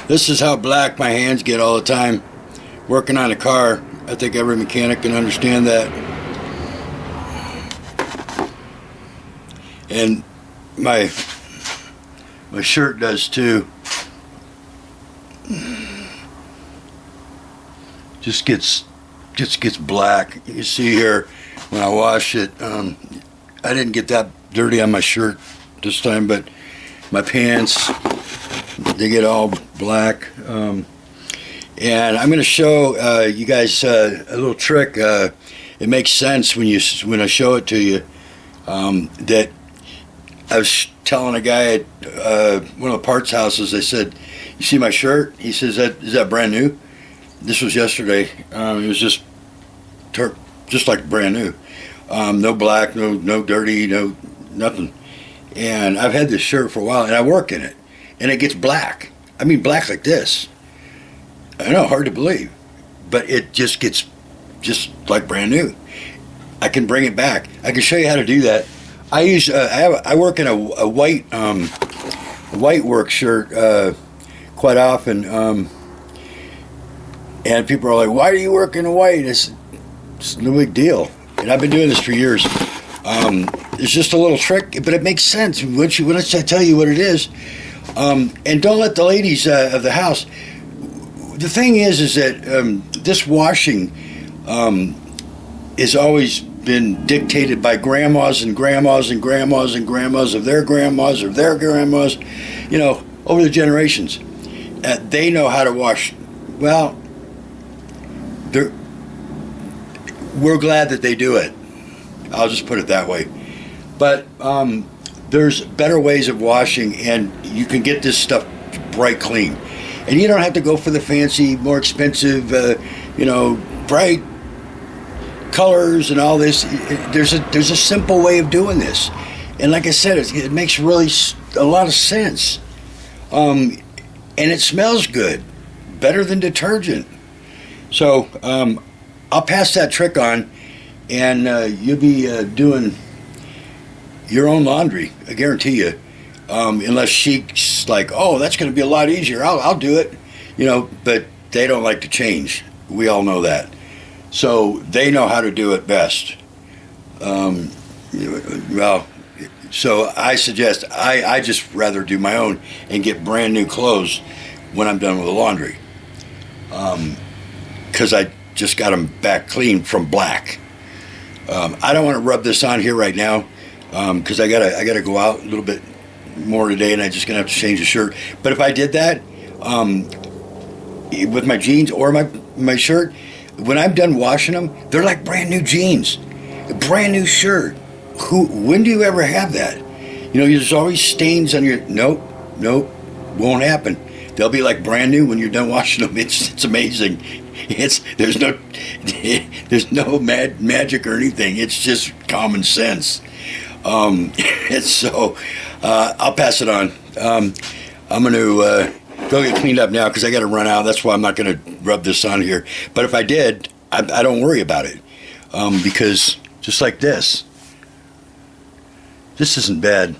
This is how black my hands get all the time working on a car. I think every mechanic can understand that. And my shirt does too. Just gets black. You can see here when I wash it, I didn't get that dirty on my shirt this time, but my pants, they get all black. And I'm going to show you guys a little trick. It makes sense when I show it to you. That I was telling a guy at one of the parts houses. I said, "You see my shirt?" He says, "Is that brand new?" This was yesterday. It was just like brand new. No black, no dirty, no nothing. And I've had this shirt for a while, and I work in it, and it gets black. I mean, black like this. I know, hard to believe, but it just gets just like brand new. I can bring it back. I can show you how to do that. I work in a white work shirt quite often, and people are like, "Why do you work in white?" It's no big deal, and I've been doing this for years. It's just a little trick, but it makes sense once I tell you what it is. And don't let the ladies of the house. The thing is that this washing has always been dictated by grandmas and grandmas and grandmas and grandmas of their grandmas or their grandmas, over the generations. They know how to wash. Well, we're glad that they do it. I'll just put it that way. But there's better ways of washing, and you can get this stuff bright clean. And you don't have to go for the fancy, more expensive, bright colors and all this. There's a simple way of doing this. And like I said, it makes really a lot of sense. And it smells good, better than detergent. So I'll pass that trick on, and you'll be doing your own laundry, I guarantee you. Unless she's like, "Oh, that's going to be a lot easier. I'll do it," But they don't like to change. We all know that. So they know how to do it best. So I suggest I just rather do my own and get brand new clothes when I'm done with the laundry, because I just got them back clean from black. I don't want to rub this on here right now because I gotta go out a little bit more today, and I'm just gonna have to change the shirt. But if I did that with my jeans or my shirt, when I'm done washing them, they're like brand new jeans, a brand new shirt. When do you ever have that? There's always stains on your. Nope, won't happen. They'll be like brand new when you're done washing them. It's amazing. There's no magic or anything. It's just common sense. So I'll pass it on. I'm going to go get cleaned up now because I got to run out. That's why I'm not going to rub this on here. But if I did, I don't worry about it, because just like this isn't bad.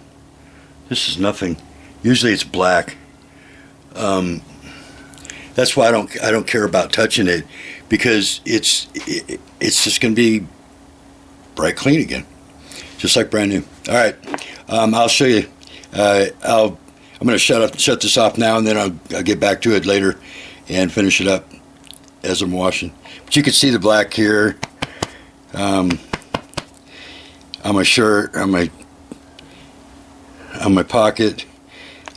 This is nothing. Usually it's black. That's why I don't care about touching it, because it's just going to be bright clean again, just like brand new. All right, I'll show you. I'm going to shut this off now, and then I'll get back to it later and finish it up as I'm washing. But you can see the black here on my shirt, on my pocket,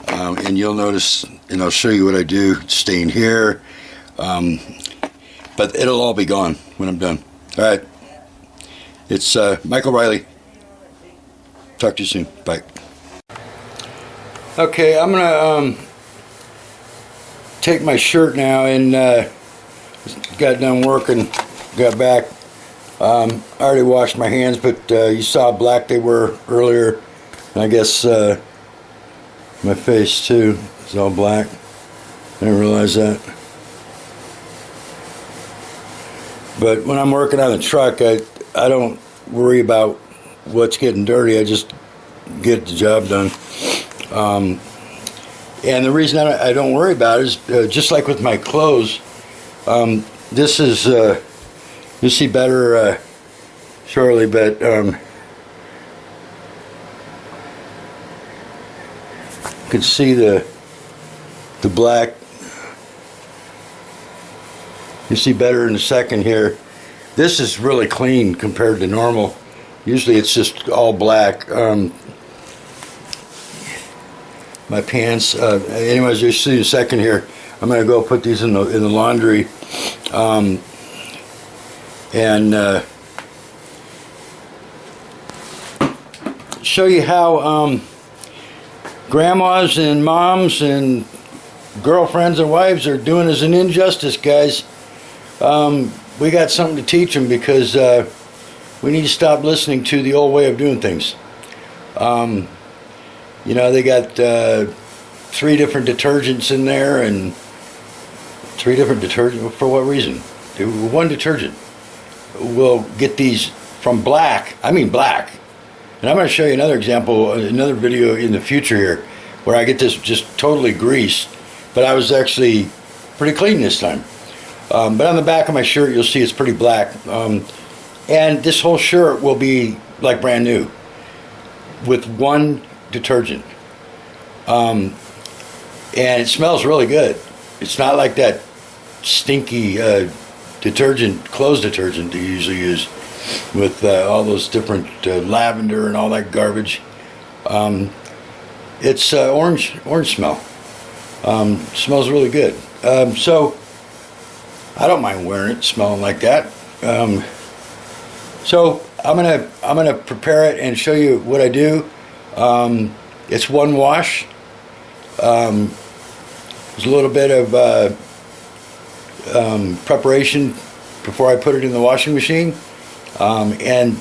and you'll notice, and I'll show you what I do, stain here, but it'll all be gone when I'm done. All right, it's Michael Riley. Talk to you soon. Bye. Okay, I'm gonna take my shirt now, and got done working, got back. I already washed my hands, but you saw how black they were earlier. And I guess my face too is all black. I didn't realize that. But when I'm working on the truck, I don't worry about what's getting dirty. I just get the job done. And the reason I don't worry about it is just like with my clothes. This is you'll see better shortly, but you can see the black. You see better in a second here. This is really clean compared to normal. Usually it's just all black. My pants. Anyways, you'll see in a second here. I'm gonna go put these in the laundry, and show you how grandmas and moms and girlfriends and wives are doing us an injustice, guys. We got something to teach them, because we need to stop listening to the old way of doing things. You know, they got 3 different detergents in there, and 3 different detergents. For what reason? One detergent will get these from black. I mean black. And I'm going to show you another example, another video in the future here, where I get this just totally greased, but I was actually pretty clean this time. But on the back of my shirt, you'll see it's pretty black. And this whole shirt will be like brand new with one detergent. And it smells really good. It's not like that stinky detergent, clothes detergent that you usually use with all those different lavender and all that garbage. It's orange smell. Smells really good. So I don't mind wearing it smelling like that. So I'm gonna prepare it and show you what I do. It's one wash. There's a little bit of preparation before I put it in the washing machine, and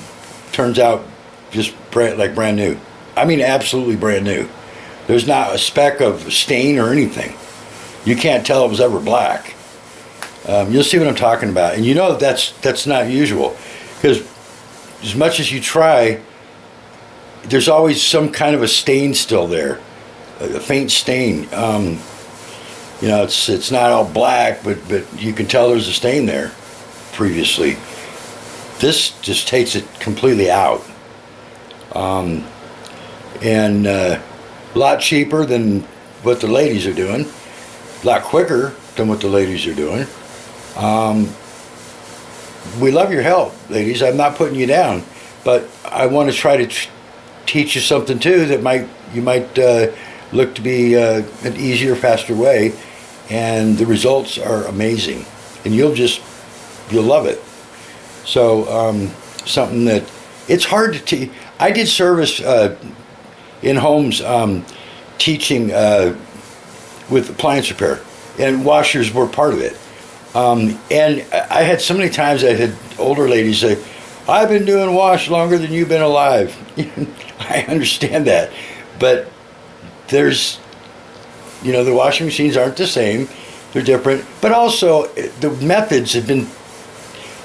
turns out just brand new. I mean, absolutely brand new. There's not a speck of stain or anything. You can't tell it was ever black. You'll see what I'm talking about, and you know that's not usual, because as much as you try, there's always some kind of a stain still there, a faint stain. You know, it's not all black, but you can tell there's a stain there previously. This just takes it completely out, and a lot cheaper than what the ladies are doing, a lot quicker than what the ladies are doing. We love your help, ladies. I'm not putting you down, but I want to try to teach you something too that you might look to be an easier, faster way, and the results are amazing, and you'll love it. So something that it's hard to teach. I did service in homes, teaching with appliance repair, and washers were part of it. And I had so many times I had older ladies say, "I've been doing wash longer than you've been alive." I understand that, but there's, the washing machines aren't the same. They're different, but also the methods have been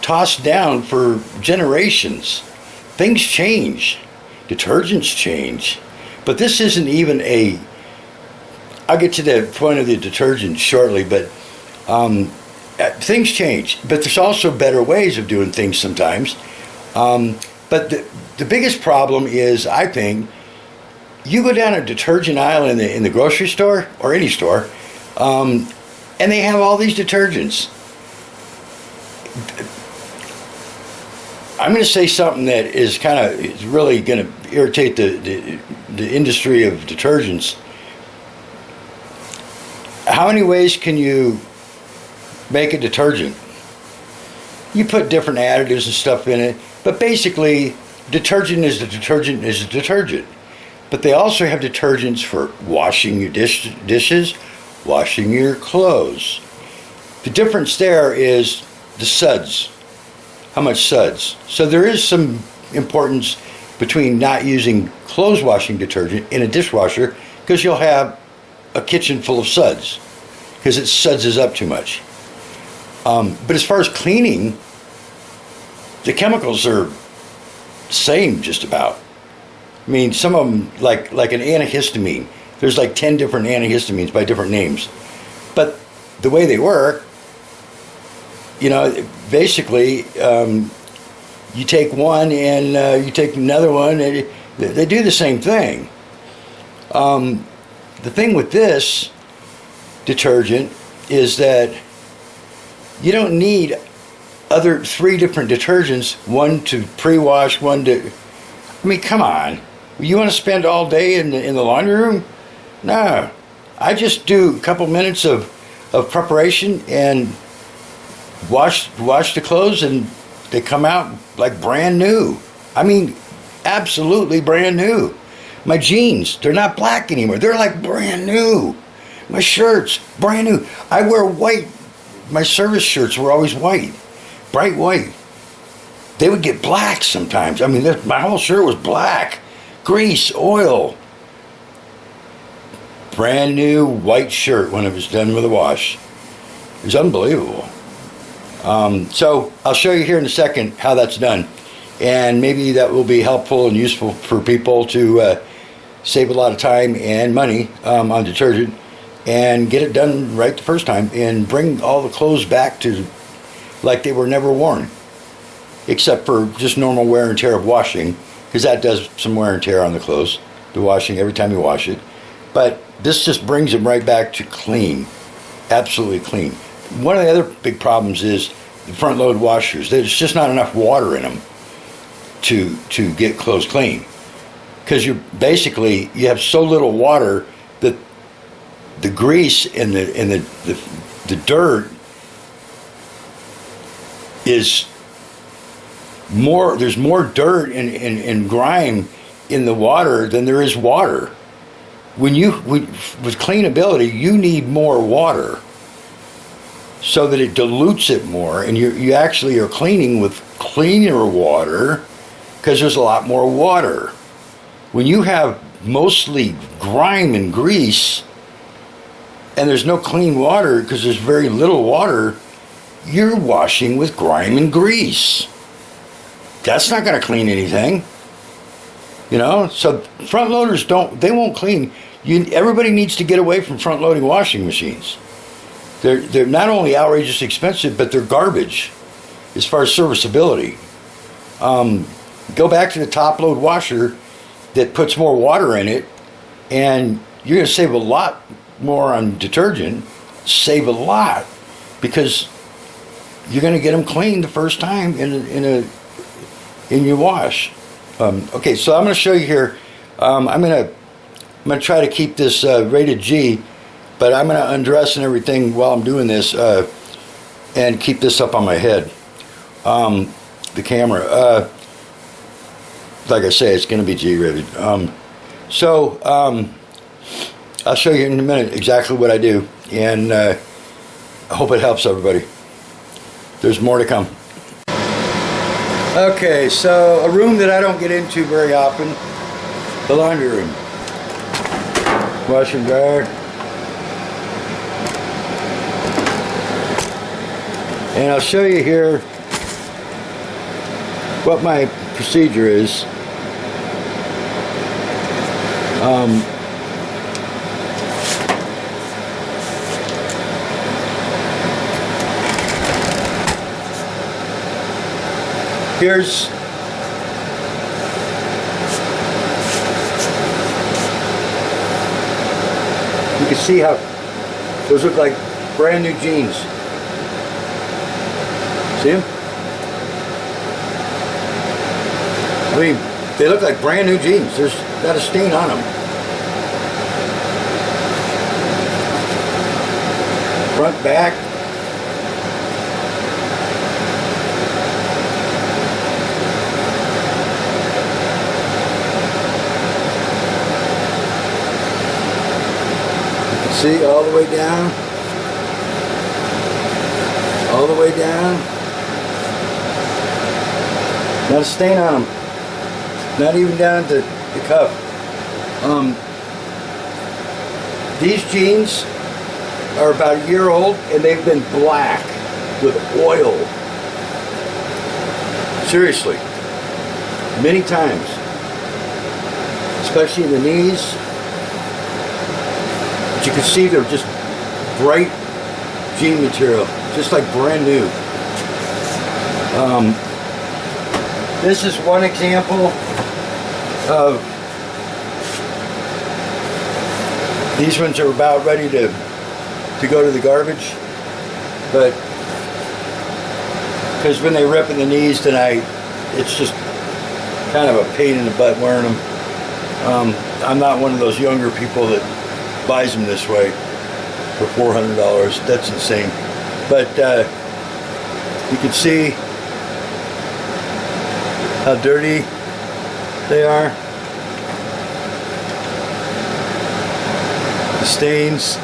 tossed down for generations. Things change, detergents change, but this isn't even I'll get to the point of the detergent shortly, but things change, but there's also better ways of doing things sometimes. But the biggest problem is, I think, you go down a detergent aisle in the grocery store or any store, and they have all these detergents. I'm going to say something that is really going to irritate the industry of detergents. How many ways can you make a detergent? You put different additives and stuff in it, but basically detergent is a detergent. But they also have detergents for washing your dishes, washing your clothes. The difference there is the suds, how much suds. So there is some importance between not using clothes washing detergent in a dishwasher, because you'll have a kitchen full of suds, because it suds up too much. But as far as cleaning, the chemicals are the same just about. I mean, some of them, like an antihistamine, There's like 10 different antihistamines by different names. But the way they work, you know, basically, you take one and you take another one, and they do the same thing. The thing with this detergent is that you don't need other 3 different detergents, one to pre-wash, one to... I mean, come on. You want to spend all day in the laundry room? No. I just do a couple minutes of preparation and wash the clothes, and they come out like brand new. I mean, absolutely brand new. My jeans, they're not black anymore. They're like brand new. My shirts, brand new. I wear white. My service shirts were always white, bright white. They would get black sometimes. I mean, my whole shirt was black. Grease, oil. Brand new white shirt when it was done with a wash. It was unbelievable. So I'll show you here in a second how that's done. And maybe that will be helpful and useful for people to save a lot of time and money on detergent and get it done right the first time and bring all the clothes back to like they were never worn, except for just normal wear and tear of washing, because that does some wear and tear on the clothes, the washing every time you wash it. But this just brings them right back to clean, absolutely clean. One of the other big problems is the front load washers. There's just not enough water in them to get clothes clean, because you have so little water that the grease and the dirt is more. There's more dirt and grime in the water than there is water. With cleanability, you need more water so that it dilutes it more, and you actually are cleaning with cleaner water because there's a lot more water. When you have mostly grime and grease and there's no clean water because there's very little water, you're washing with grime and grease. That's not going to clean anything. You know, so front loaders won't clean. Everybody needs to get away from front loading washing machines. They're not only outrageously expensive, but they're garbage as far as serviceability. Go back to the top load washer that puts more water in it, and you're going to save a lot more on detergent. Save a lot, because you're going to get them clean the first time in your wash. Okay, so I'm going to show you here. I'm going to try to keep this rated G, but I'm going to undress and everything while I'm doing this and keep this up on my head. The camera. Like I say, it's going to be G-rated. So I'll show you in a minute exactly what I do, and I hope it helps everybody. There's more to come. Okay, so a room that I don't get into very often, the laundry room. Wash and dryer. And I'll show you here what my procedure is. Here's you can see how those look like brand new jeans. See them? I mean, they look like brand new jeans. There's not a stain on them. Front, back. You can see all the way down. All the way down. Not a stain on them. Not even down to the cuff. These jeans are about a year old, and they've been black with oil. Seriously. Many times. Especially in the knees. But you can see they're just bright jean material, just like brand new. This is one example of, these ones are about ready to go to the garbage, but because when they rip in the knees tonight, it's just kind of a pain in the butt wearing them. I'm not one of those younger people that buys them this way for $400. That's insane. But you can see how dirty they are. The stains.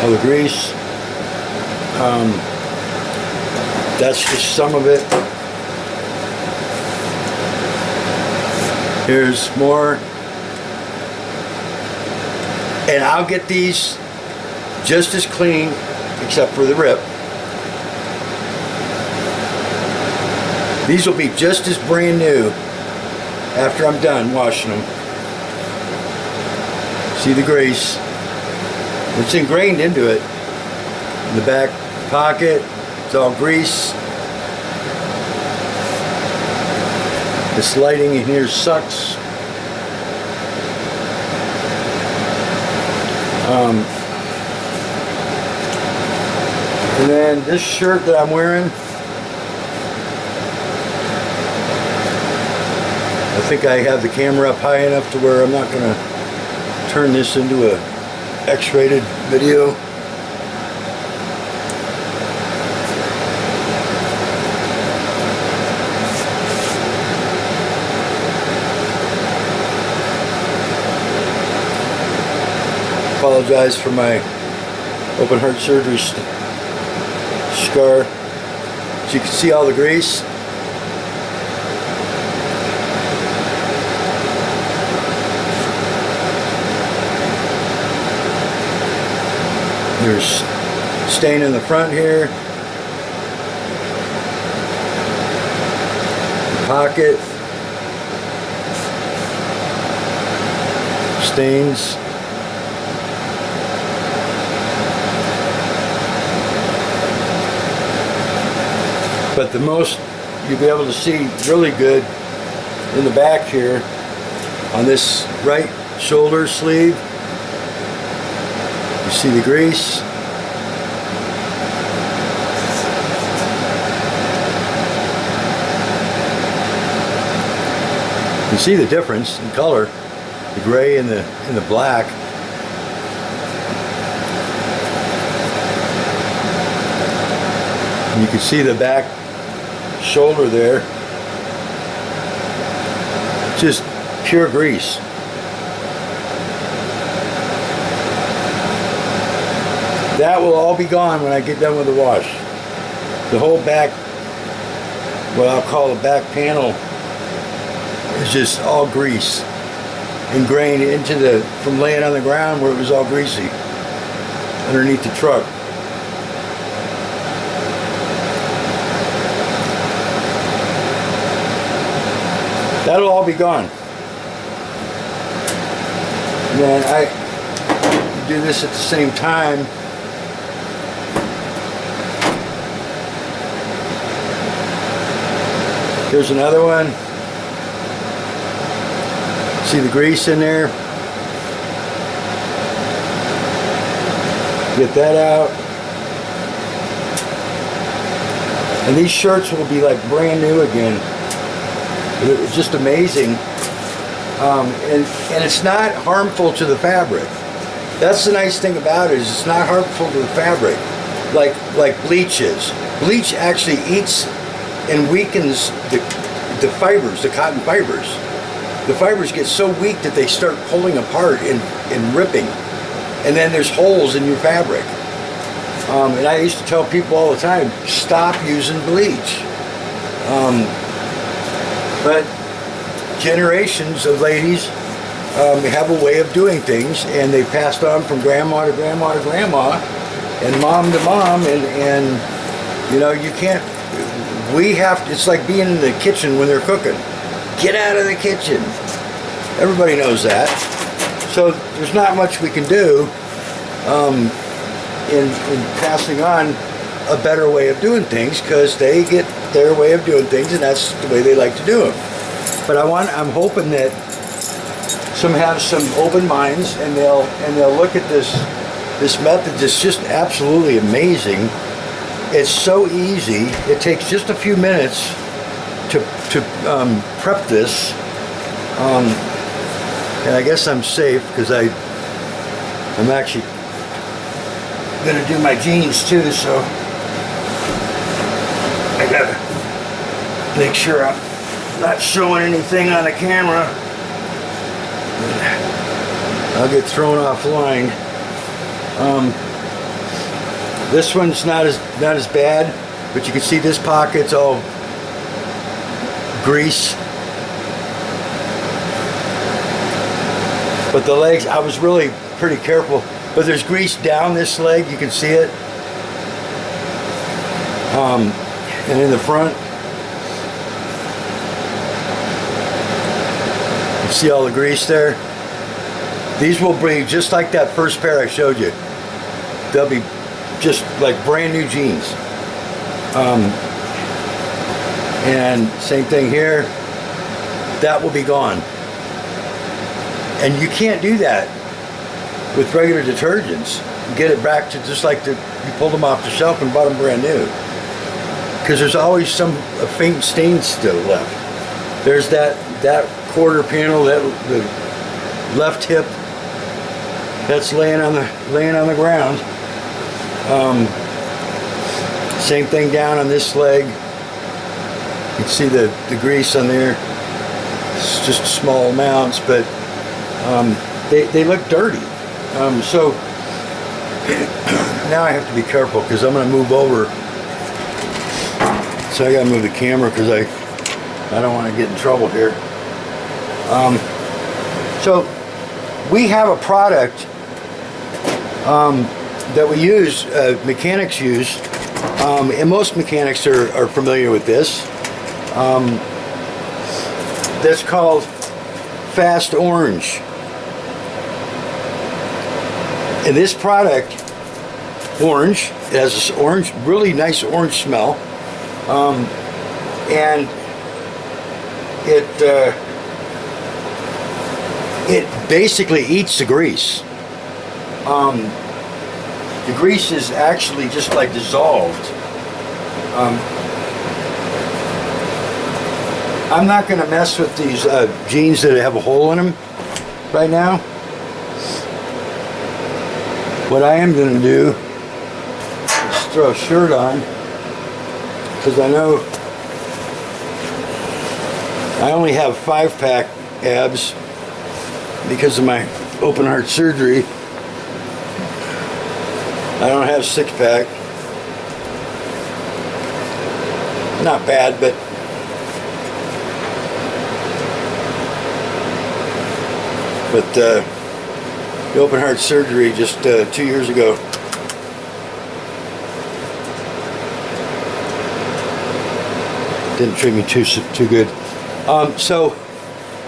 All the grease. That's just some of it. Here's more. And I'll get these just as clean, except for the rip. These will be just as brand new after I'm done washing them. See the grease? It's ingrained into it. In the back pocket, it's all grease. This lighting in here sucks. And then this shirt that I'm wearing, I think I have the camera up high enough to where I'm not going to turn this into a X-rated video. Apologize for my open heart surgery scar. So you can see all the grease. There's stain in the front here. The pocket. Stains. But the most you'll be able to see really good in the back here on this right shoulder sleeve. You see the grease. You can see the difference in color, the gray and the black. And you can see the back shoulder there, just pure grease. That will all be gone when I get done with the wash. The whole back, what I'll call the back panel, is just all grease, ingrained into from laying on the ground where it was all greasy, underneath the truck. That'll all be gone. And then I do this at the same time. Here's another one. See the grease in there? Get that out. And these shirts will be like brand new again. It's just amazing. And it's not harmful to the fabric. That's the nice thing about it, is it's not harmful to the fabric like bleach is. Bleach actually eats and weakens the fibers, the cotton fibers. The fibers get so weak that they start pulling apart and ripping. And then there's holes in your fabric. And I used to tell people all the time, stop using bleach. But generations of ladies have a way of doing things, and they passed on from grandma to grandma to grandma, and mom to mom, and you know, you can't, we have to, it's like being in the kitchen when they're cooking. Get out of the kitchen. Everybody knows that. So there's not much we can do in passing on a better way of doing things, because they get their way of doing things, and that's the way they like to do them. But I'm hoping that some have some open minds, and they'll look at this method that's just absolutely amazing. It's so easy. It takes just a few minutes to prep this, and I guess I'm safe because I'm actually gonna do my jeans too, so I gotta make sure I'm not showing anything on the camera. I'll get thrown offline. This one's not as bad, but you can see this pocket's all grease. But the legs, I was really pretty careful. But there's grease down this leg, you can see it. And in the front, you see all the grease there. These will be just like that first pair I showed you. They'll be just like brand new jeans. And same thing here. That will be gone. And you can't do that with regular detergents. You get it back to just like you pulled them off the shelf and bought them brand new. Because there's always a faint stain still left. There's that quarter panel, the left hip, that's laying on the ground. Same thing down on this leg. You can see the grease on there. It's just small amounts, but they look dirty. So now I have to be careful because I'm going to move over. So I got to move the camera because I don't want to get in trouble here. So we have a product that we use, mechanics use, and most mechanics are familiar with this. That's called Fast Orange. And this product, orange, it has this orange, really nice orange smell, and it basically eats the grease. The grease is actually just like dissolved. I'm not going to mess with these jeans that have a hole in them right now. What I am going to do is throw a shirt on, because I know I only have 5-pack abs because of my open heart surgery. I don't have 6-pack. Not bad, but the open heart surgery just 2 years ago. Didn't treat me too good. So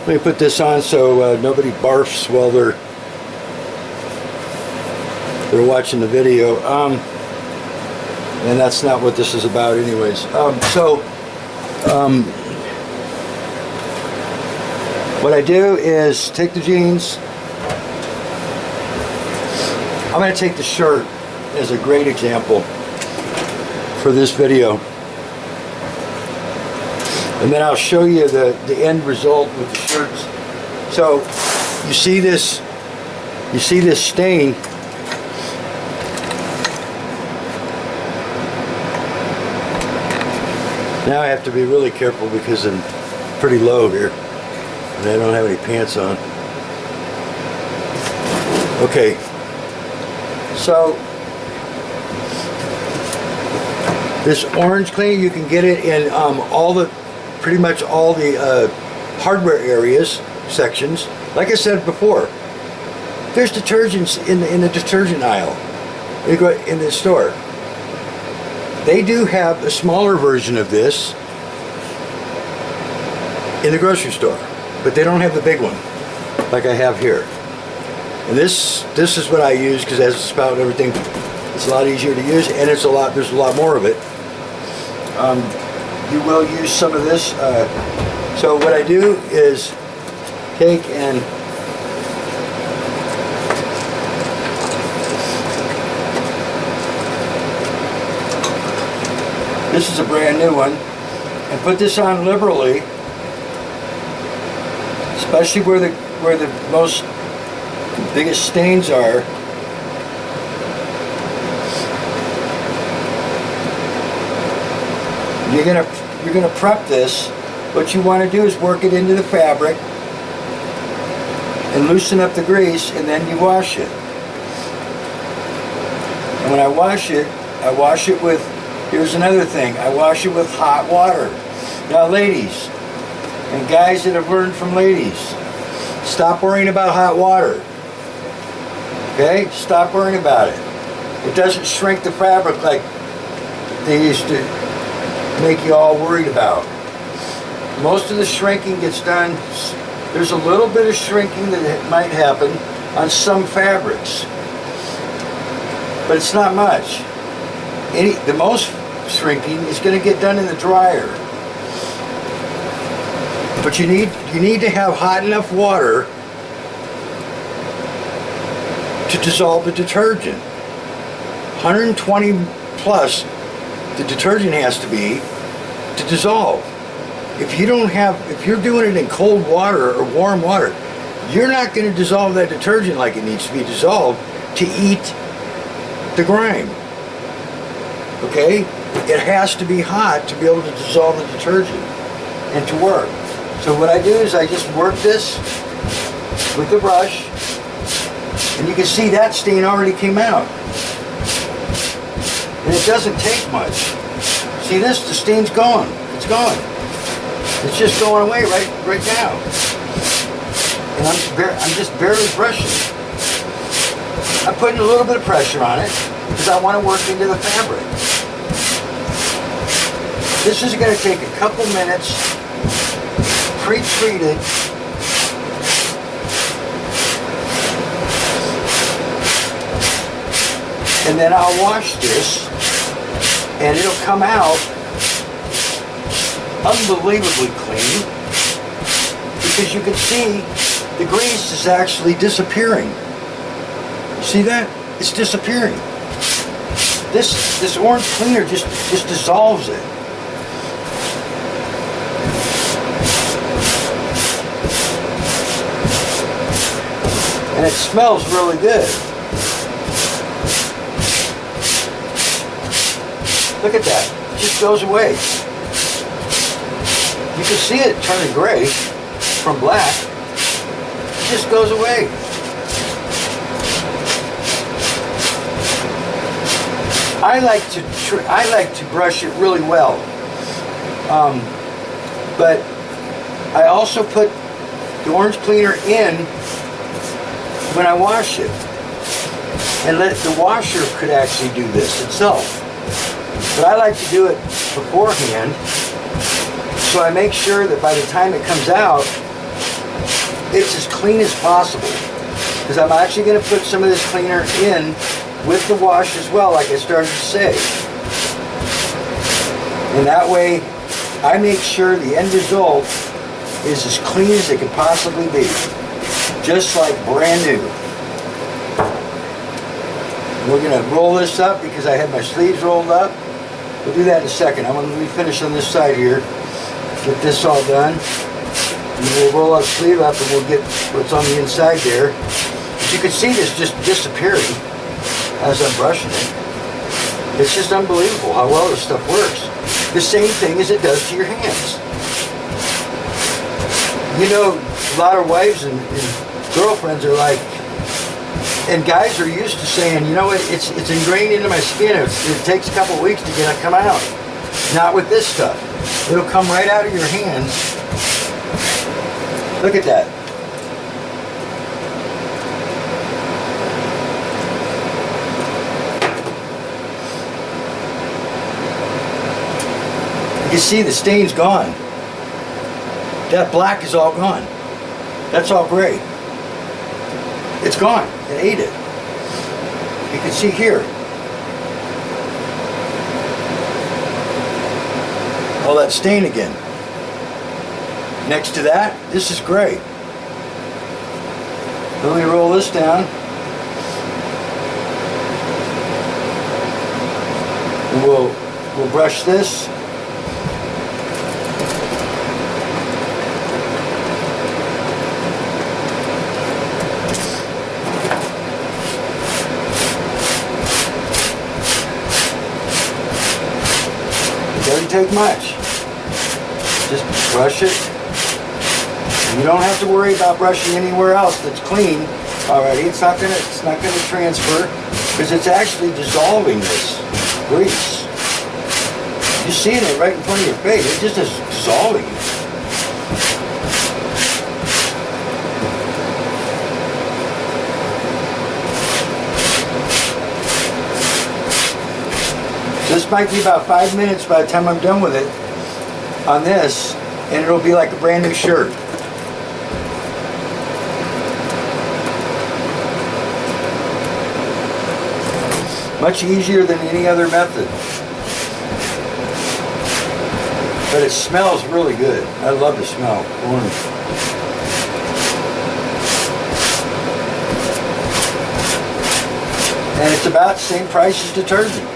let me put this on so nobody barfs while they're watching the video. And that's not what this is about anyways. What I do is take the jeans. I'm going to take the shirt as a great example for this video. And then I'll show you the end result with the shirts. So you see this stain. Now I have to be really careful because I'm pretty low here and I don't have any pants on. Okay, so this orange cleaner, you can get it in pretty much all the hardware areas, sections. Like I said before, there's detergents in the detergent aisle in the store. They do have a smaller version of this in the grocery store, but they don't have the big one. like I have here. And this is what I use because it has a spout and everything. It's a lot easier to use, and there's a lot more of it. You will use some of this. So what I do is take and this is a brand new one, and put this on liberally, especially where the biggest stains are. You're gonna prep this. What you want to do is work it into the fabric and loosen up the grease, and then you wash it. And when I wash it with, here's another thing, I wash it with hot water. Now ladies, and guys that have learned from ladies, stop worrying about hot water. Okay? Stop worrying about it. It doesn't shrink the fabric like they used to make you all worried about. Most of the shrinking gets done, there's a little bit of shrinking that might happen on some fabrics, but it's not much. The most shrinking is going to get done in the dryer. But you need to have hot enough water to dissolve the detergent. 120 plus the detergent has to be to dissolve. If you're doing it in cold water or warm water, you're not going to dissolve that detergent like it needs to be dissolved to eat the grime. Okay? It has to be hot to be able to dissolve the detergent and to work. So what I do is I just work this with the brush, and you can see that stain already came out. And it doesn't take much. See this? The stain's gone. It's gone. It's just going away right now. And I'm just barely brushing. I'm putting a little bit of pressure on it because I want to work into the fabric. This is going to take a couple minutes, pre-treated. And then I'll wash this, and it'll come out unbelievably clean because you can see the grease is actually disappearing. See that? It's disappearing. This orange cleaner just dissolves it. And it smells really good. Look at that. It just goes away. You can see it turning gray from black. It just goes away. I like to brush it really well, but I also put the orange cleaner in when I wash it, and the washer could actually do this itself. But I like to do it beforehand, so I make sure that by the time it comes out, it's as clean as possible. Because I'm actually going to put some of this cleaner in with the wash as well, like I started to say. And that way, I make sure the end result is as clean as it could possibly be. Just like brand new. We're going to roll this up because I had my sleeves rolled up. We'll do that in a second. I'm going to refinish on this side here. Get this all done. And we'll roll our sleeve up and we'll get what's on the inside there. As you can see, this just disappearing as I'm brushing it. It's just unbelievable how well this stuff works. The same thing as it does to your hands. You know, a lot of wives and girlfriends are like, and guys are used to saying, you know what, it's ingrained into my skin. It takes a couple of weeks to get it come out. Not with this stuff. It'll come right out of your hands. Look at that. You can see the stain's gone. That black is all gone. That's all gray. It's gone. It ate it. You can see here. All that stain again. Next to that, this is gray. Let me roll this down. And we'll brush this. It doesn't take much. Just brush it. You don't have to worry about brushing anywhere else that's clean already. It's not gonna transfer because it's actually dissolving this grease. You're seeing it right in front of your face. It just is dissolving it. This might be about 5 minutes by the time I'm done with it on this, and it'll be like a brand new shirt. Much easier than any other method. But it smells really good. I love the smell. Orange. And it's about the same price as detergent.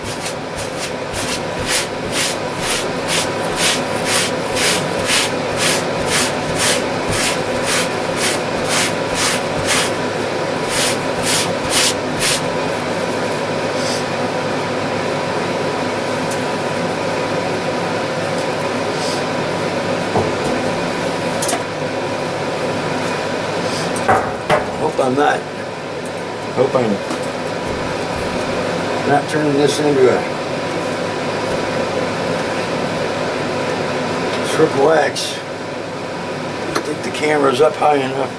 Hope I'm not turning this into a triple X. I think the camera's up high enough.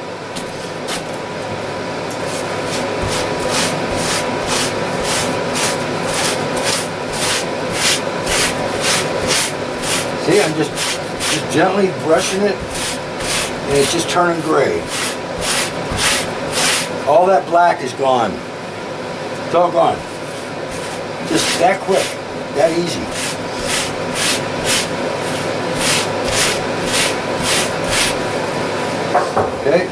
See, I'm just gently brushing it, and it's just turning gray. All that black is gone. It's all gone. Just that quick, that easy. Okay.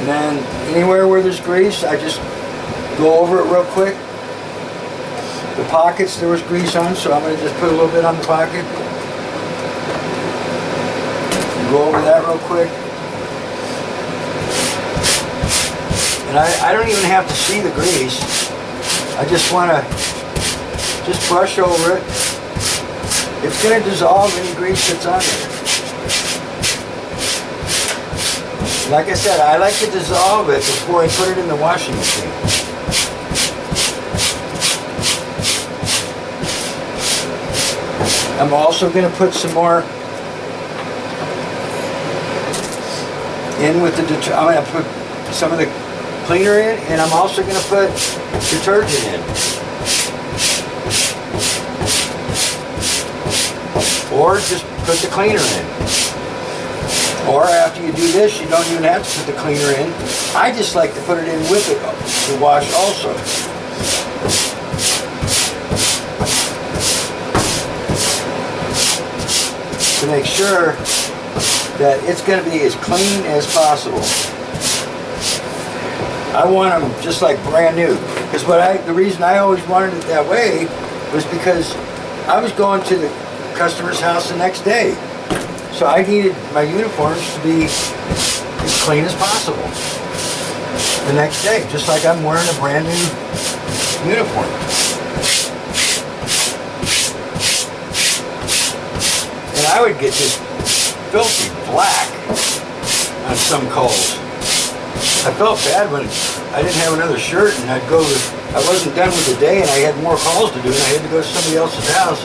And then anywhere where there's grease, I just go over it real quick. The pockets, there was grease on, so I'm going to just put a little bit on the pocket. Go over that real quick. And I don't even have to see the grease. I just want to just brush over it. It's going to dissolve any grease that's on there. Like I said, I like to dissolve it before I put it in the washing machine. I'm also going to put some more in with the detergent. I'm going to put some of the cleaner in, and I'm also going to put detergent in. Or just put the cleaner in. Or after you do this, you don't even have to put the cleaner in. I just like to put it in with it to wash also. To make sure that it's going to be as clean as possible. I want them just like brand new. Because the reason I always wanted it that way was because I was going to the customer's house the next day. So I needed my uniforms to be as clean as possible the next day, just like I'm wearing a brand new uniform. And I would get this filthy black on some calls. I felt bad when I didn't have another shirt and I wasn't done with the day and I had more calls to do and I had to go to somebody else's house.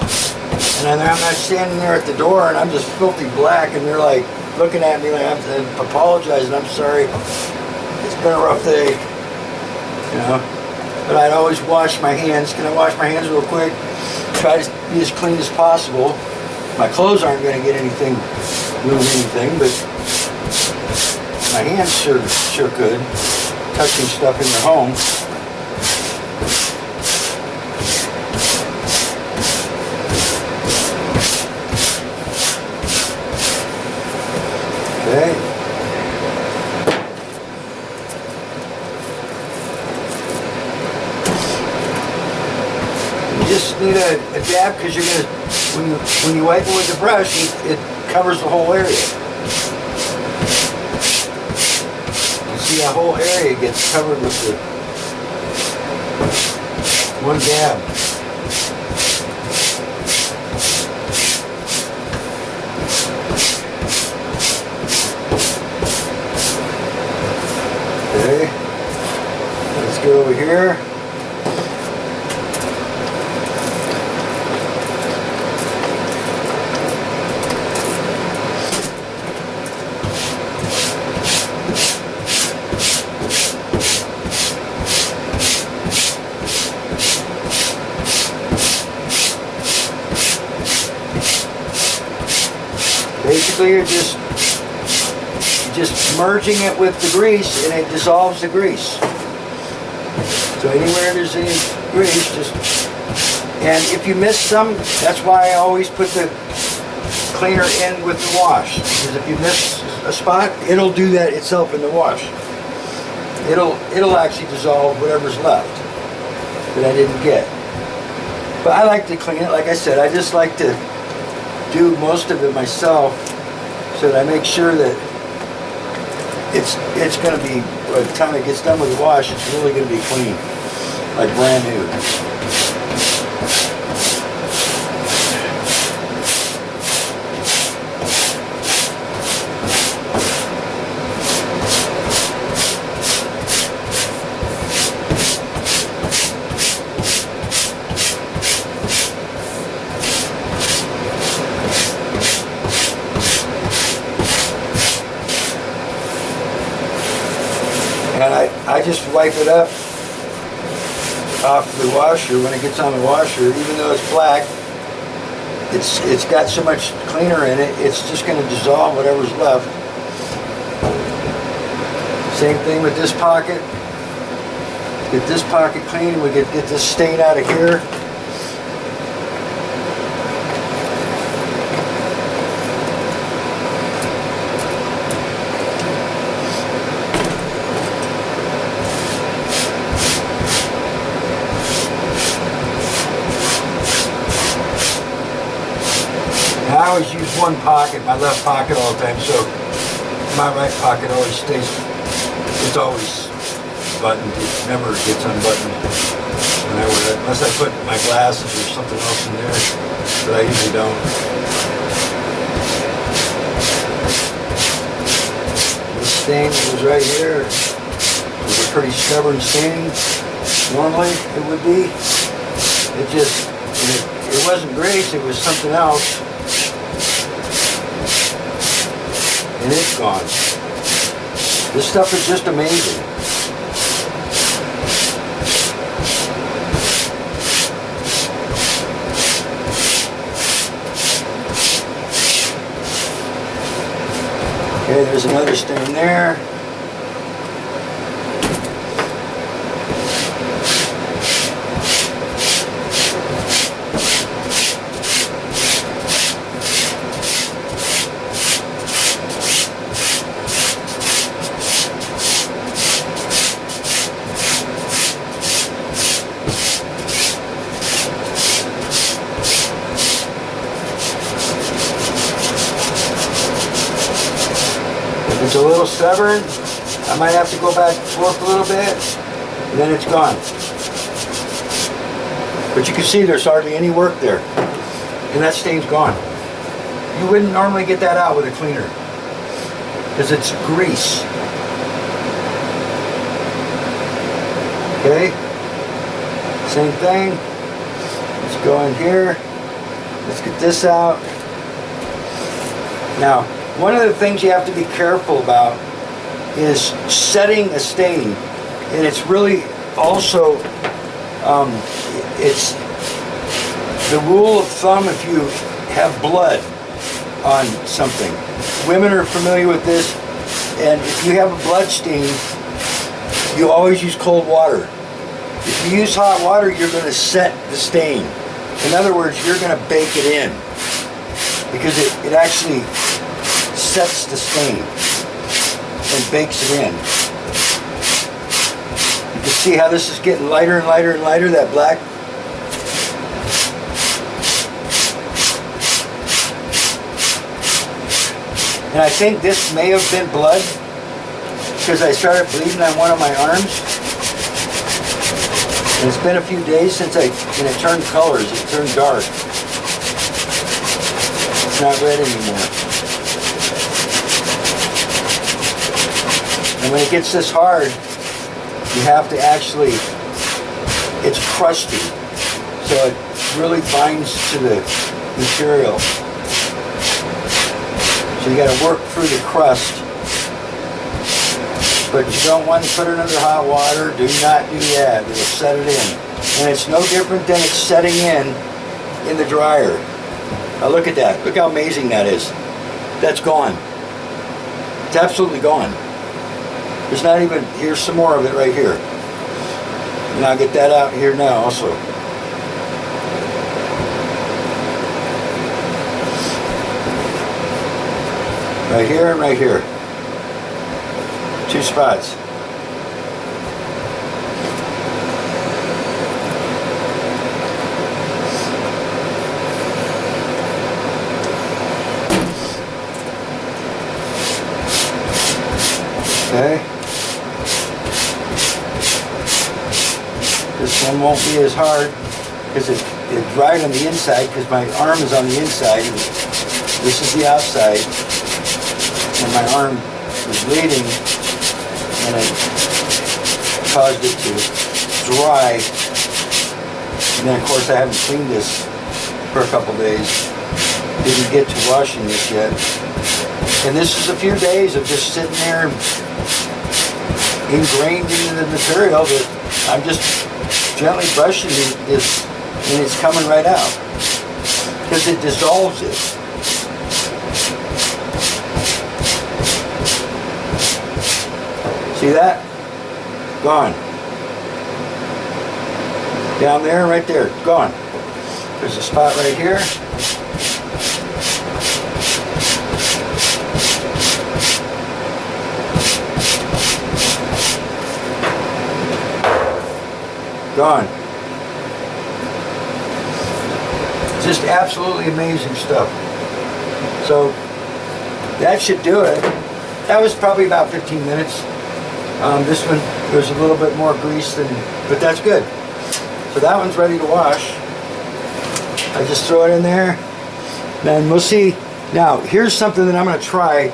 And I'm not standing there at the door and I'm just filthy black and they're like looking at me like I'm apologizing, I'm sorry. It's been a rough day. You know? But I'd always wash my hands. Can I wash my hands real quick? Try to be as clean as possible. My clothes aren't going to get anything, move anything, but my hands sure could, touching stuff in your home. Okay. You just need a dab because you're gonna, when you wipe it with the brush, it covers the whole area. You see that whole area gets covered with the one dab. Okay, let's go over here. Basically, you're just merging it with the grease, and it dissolves the grease. So anywhere there's any grease, and if you miss some, that's why I always put the cleaner in with the wash. Because if you miss a spot, it'll do that itself in the wash. It'll actually dissolve whatever's left that I didn't get. But I like to clean it. Like I said, I just like to do most of it myself, so that I make sure that it's going to be, by the time it gets done with the wash, it's really going to be clean, like brand new. And I just wipe it up off the washer when it gets on the washer. Even though it's black, it's got so much cleaner in it, it's just going to dissolve whatever's left. Same thing with this pocket. Get this pocket clean, and we get this stain out of here. I always use one pocket, my left pocket all the time, so my right pocket always stays, it's always buttoned, it never gets unbuttoned when I wear it, unless I put my glasses or something else in there, but I usually don't. This stain was right here. It was a pretty stubborn stain. Normally it would be. It wasn't grease, it was something else. And it's gone. This stuff is just amazing. Okay, there's another stain there. It's a little stubborn. I might have to go back and forth a little bit, and then it's gone. But you can see there's hardly any work there, and that stain's gone. You wouldn't normally get that out with a cleaner, because it's grease. Okay, same thing. Let's go in here. Let's get this out. Now, one of the things you have to be careful about is setting a stain, and it's really also, it's the rule of thumb if you have blood on something. Women are familiar with this. And if you have a blood stain, you always use cold water. If you use hot water, you're going to set the stain. In other words, you're going to bake it in, because it actually sets the stain and bakes it in. You can see how this is getting lighter and lighter and lighter, that black. And I think this may have been blood, because I started bleeding on one of my arms. And it's been a few days since and it turned colors, it turned dark. It's not red anymore. And when it gets this hard, you have to actually, it's crusty. So it really binds to the material. So you got to work through the crust. But you don't want to put it under hot water. Do not do that. It'll set it in. And it's no different than it's setting in the dryer. Now look at that. Look how amazing that is. That's gone. It's absolutely gone. There's not even, here's some more of it right here. And I'll get that out here now also. Right here and right here. 2 spots. Okay. This one won't be as hard because it dried on the inside, because my arm is on the inside. This is the outside. And my arm was bleeding, and it caused it to dry. And then of course I haven't cleaned this for a couple days. Didn't get to washing this yet. And this is a few days of just sitting there ingrained into the material that I'm just gently brushing this, and it's coming right out. Because it dissolves it. See that? Gone. Down there, right there, gone. There's a spot right here. Gone. Just absolutely amazing stuff. So that should do it. That was probably about 15 minutes. This one, there's a little bit more grease but that's good. So that one's ready to wash. I just throw it in there. Then we'll see. Now, here's something that I'm going to try.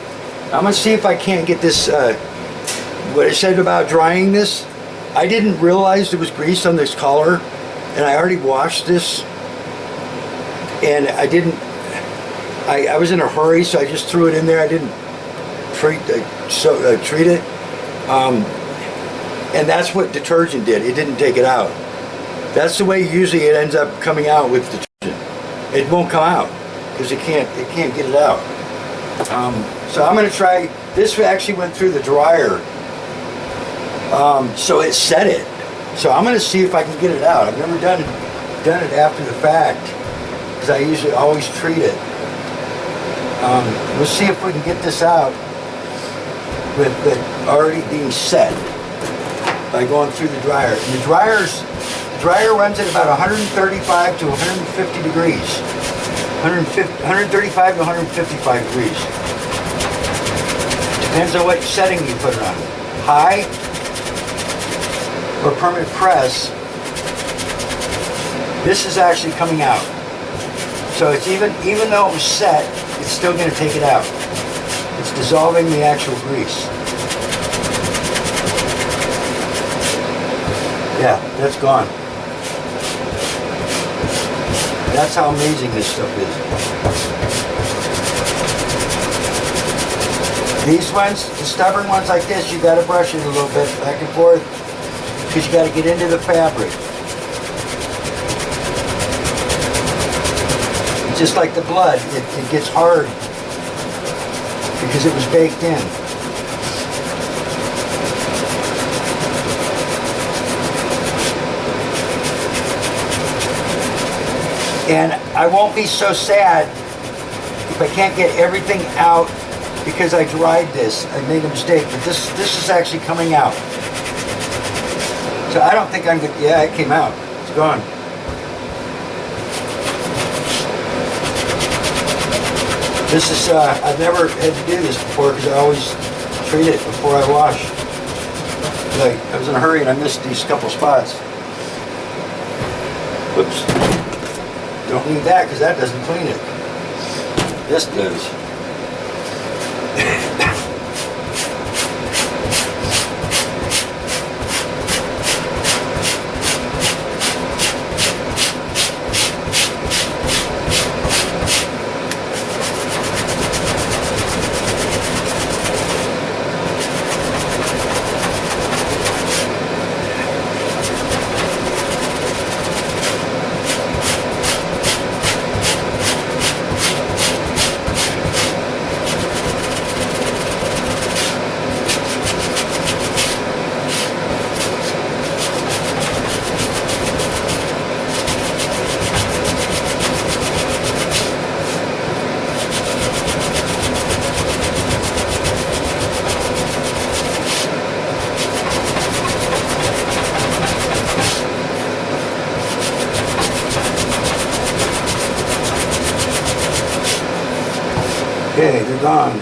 I'm going to see if I can't get this, what I said about drying this. I didn't realize there was grease on this collar, and I already washed this. And I was in a hurry, so I just threw it in there. I didn't treat it. And that's what detergent did. It didn't take it out. That's the way usually it ends up coming out with detergent. It won't come out because it can't get it out. So I'm going to try. This actually went through the dryer, so it set it. So I'm going to see if I can get it out. I've never done it after the fact because I usually always treat it. We'll see if we can get this out with it already being set by going through the dryer. And the dryer runs at about 135 to 150 degrees. 135 to 155 degrees. Depends on what setting you put it on. High or permanent press. This is actually coming out. So it's even though it was set, it's still going to take it out. It's dissolving the actual grease. Yeah, that's gone. That's how amazing this stuff is. These ones, the stubborn ones like this, you got to brush it a little bit back and forth because you got to get into the fabric. It's just like the blood, it gets hard because it was baked in. And I won't be so sad if I can't get everything out because I dried this. I made a mistake, but this is actually coming out. So I don't think I'm good. Yeah, it came out. It's gone. This is, I've never had to do this before because I always treat it before I wash. Like, I was in a hurry and I missed these couple spots. Whoops. Don't need that because that doesn't clean it. This does. Okay, they're gone.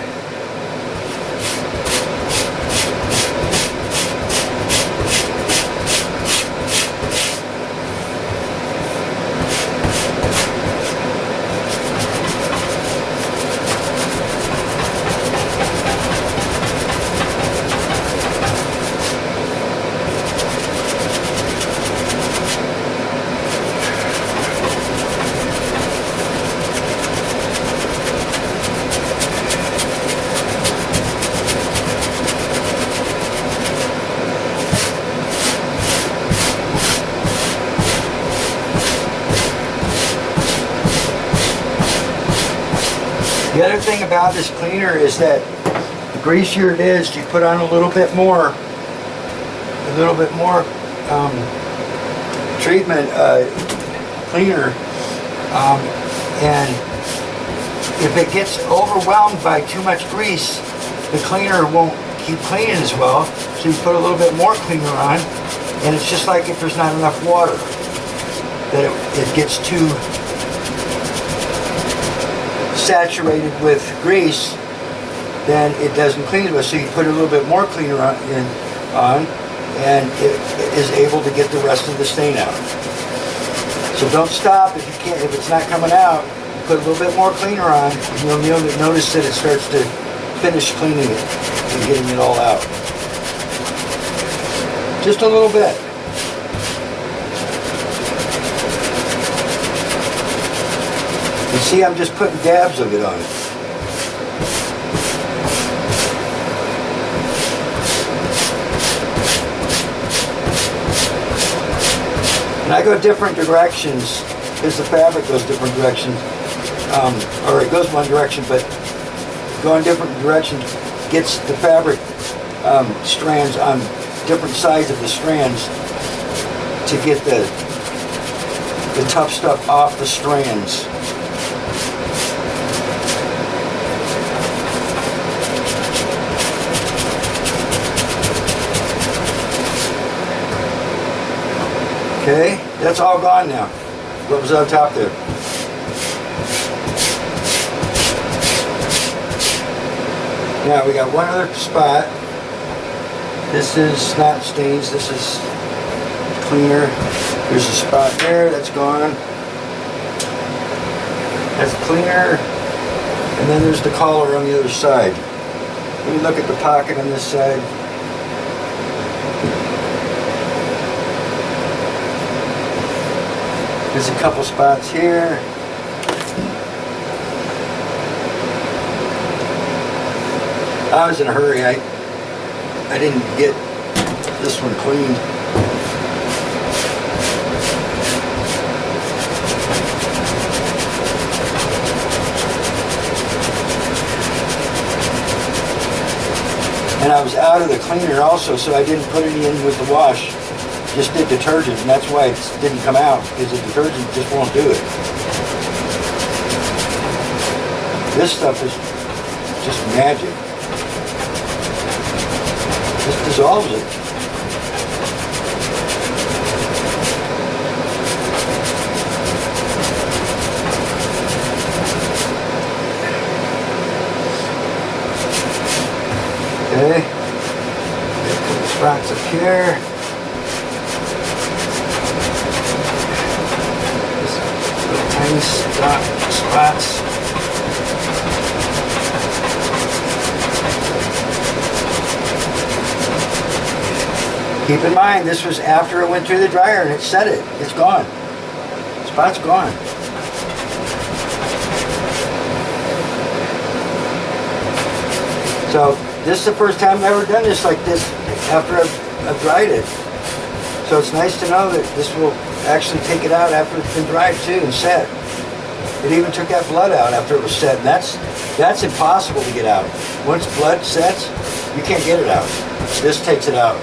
The other thing about this cleaner is that the greasier it is, you put on a little bit more treatment cleaner, and if it gets overwhelmed by too much grease, the cleaner won't keep cleaning as well. So you put a little bit more cleaner on, and it's just like if there's not enough water, that it gets too saturated with grease, then it doesn't clean it. So you put a little bit more cleaner on, and it is able to get the rest of the stain out. So don't stop if you can't. If it's not coming out, put a little bit more cleaner on, and you'll notice that it starts to finish cleaning it and getting it all out. Just a little bit. You see, I'm just putting dabs of it on it. And I go different directions because the fabric goes different directions. Or it goes one direction, but going different directions gets the fabric strands on different sides of the strands to get the tough stuff off the strands. Okay, that's all gone now. What was on top there? Now we got one other spot. This is not stains, this is cleaner. There's a spot there, that's gone. That's cleaner. And then there's the collar on the other side. Let me look at the pocket on this side. There's a couple spots here. I was in a hurry. I didn't get this one cleaned. And I was out of the cleaner also, so I didn't put any in with the wash. just did detergent, and that's why it didn't come out, because the detergent just won't do it. This stuff is just magic. Just dissolves it. Okay. Put the spots up here. Just little tiny spots. Keep in mind, this was after it went through the dryer and it set it. It's gone. The spot's gone. So this is the first time I've ever done this like this after I've dried it. So it's nice to know that this will actually take it out after it's been dried too and set. It even took that blood out after it was set, and that's impossible to get out. Once blood sets, you can't get it out. This takes it out.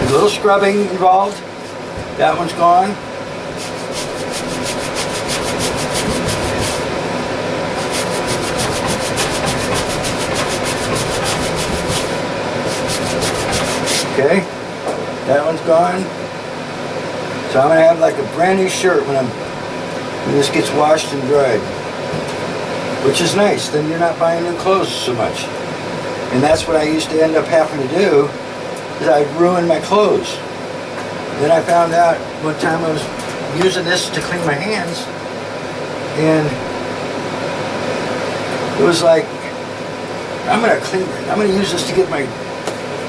A little scrubbing involved. That one's gone. Okay, that one's gone. So I'm gonna have like a brand new shirt when this gets washed and dried, which is nice. Then you're not buying new clothes so much. And that's what I used to end up having to do. I'd ruin my clothes. Then I found out one time I was using this to clean my hands, and it was like, I'm gonna use this to get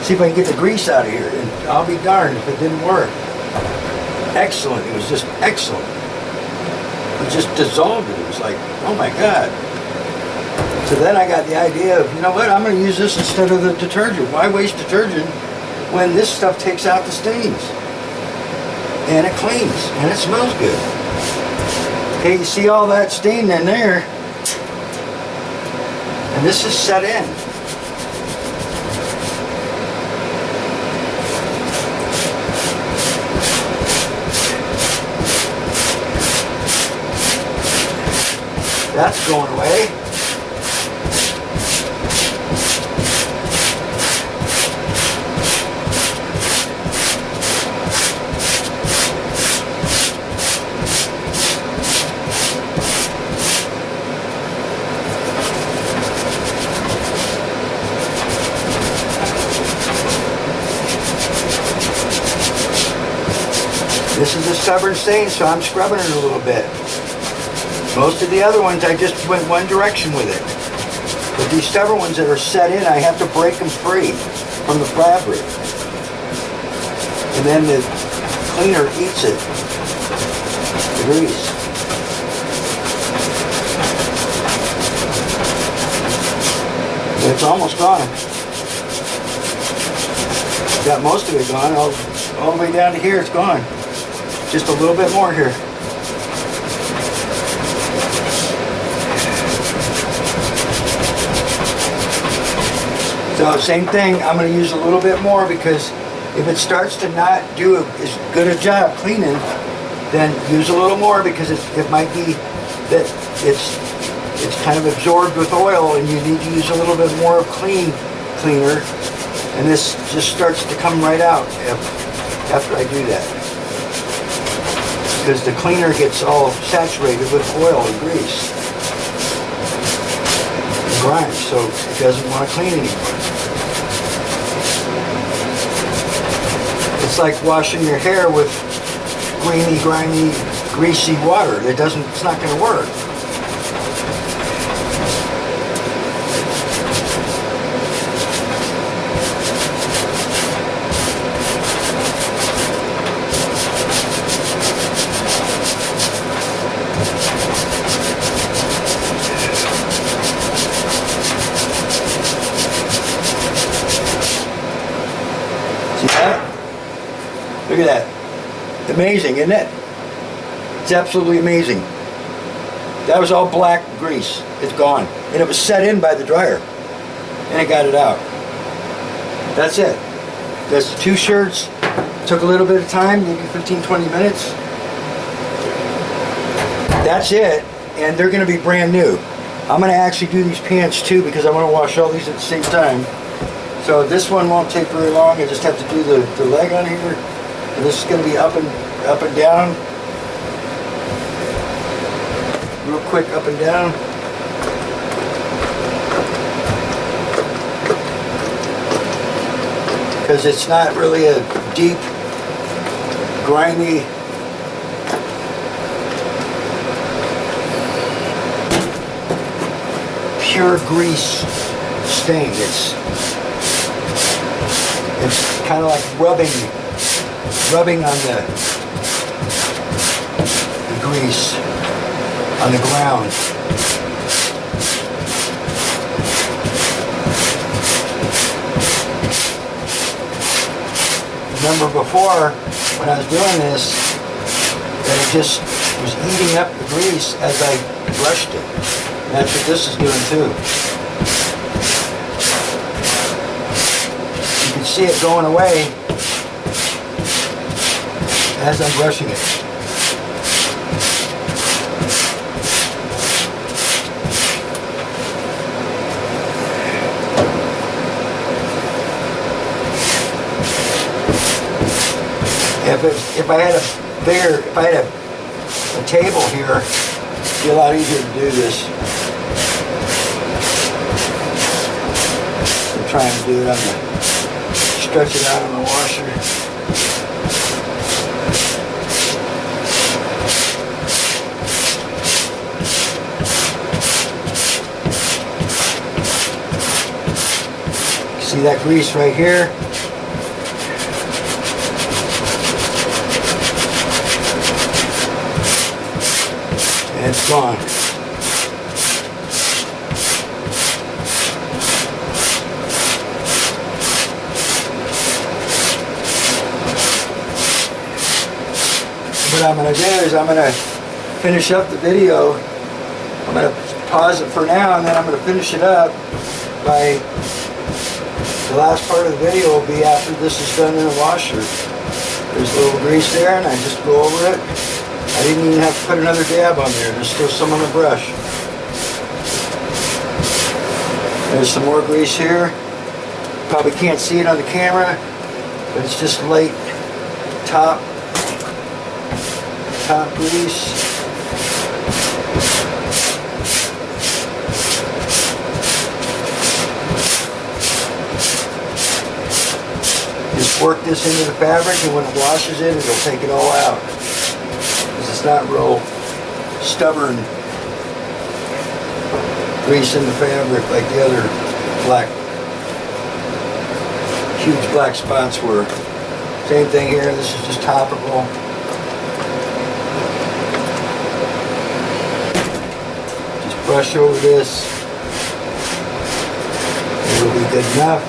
see if I can get the grease out of here, and I'll be darned if it didn't work. Excellent, it was just excellent. It just dissolved it. It was like, oh my God. So then I got the idea of, you know what, I'm gonna use this instead of the detergent. Why waste detergent when this stuff takes out the stains? And it cleans, and it smells good. Okay, you see all that stain in there, and this is set in. That's going away. This is a stubborn stain, so I'm scrubbing it a little bit. Most of the other ones, I just went one direction with it. But these stubborn ones that are set in, I have to break them free from the fabric. And then the cleaner eats it, the grease. It's almost gone. Got most of it gone, all the way down to here, it's gone. Just a little bit more here. So same thing, I'm going to use a little bit more, because if it starts to not do as good a job cleaning, then use a little more, because it might be that it's kind of absorbed with oil and you need to use a little bit more of cleaner, and this just starts to come right out after I do that. Because the cleaner gets all saturated with oil and grease and grime, so it doesn't want to clean anymore. It's like washing your hair with grainy, grimy, greasy water. It's not going to work. Look at that. Amazing, isn't it? It's absolutely amazing. That was all black grease. It's gone. And it was set in by the dryer. And it got it out. That's it. That's 2 shirts. Took a little bit of time, maybe 15, 20 minutes. That's it. And they're going to be brand new. I'm going to actually do these pants too because I want to wash all these at the same time. So this one won't take very long. I just have to do the leg on here. And this is going to be up and down. Real quick up and down. Because it's not really a deep, grimy, pure grease stain. It's kind of like rubbing on the grease on the ground. Remember before when I was doing this that it just was eating up the grease as I brushed it. And that's what this is doing too. You can see it going away as I'm brushing it. If I had a table here, it'd be a lot easier to do this. I'm trying to do it on the, stretch it out on the washer. See that grease right here? And it's gone. What I'm going to do is I'm going to finish up the video. I'm going to pause it for now and then I'm going to finish it up by the last part of the video will be after this is done in the washer. There's a little grease there and I just go over it. I didn't even have to put another dab on there. There's still some on the brush. There's some more grease here. Probably can't see it on the camera, but it's just light top grease. Just work this into the fabric and when it washes it, it'll take it all out. It's not real stubborn grease in the fabric like the other huge black spots were. Same thing here, this is just topical. Just brush over this. It'll be good enough.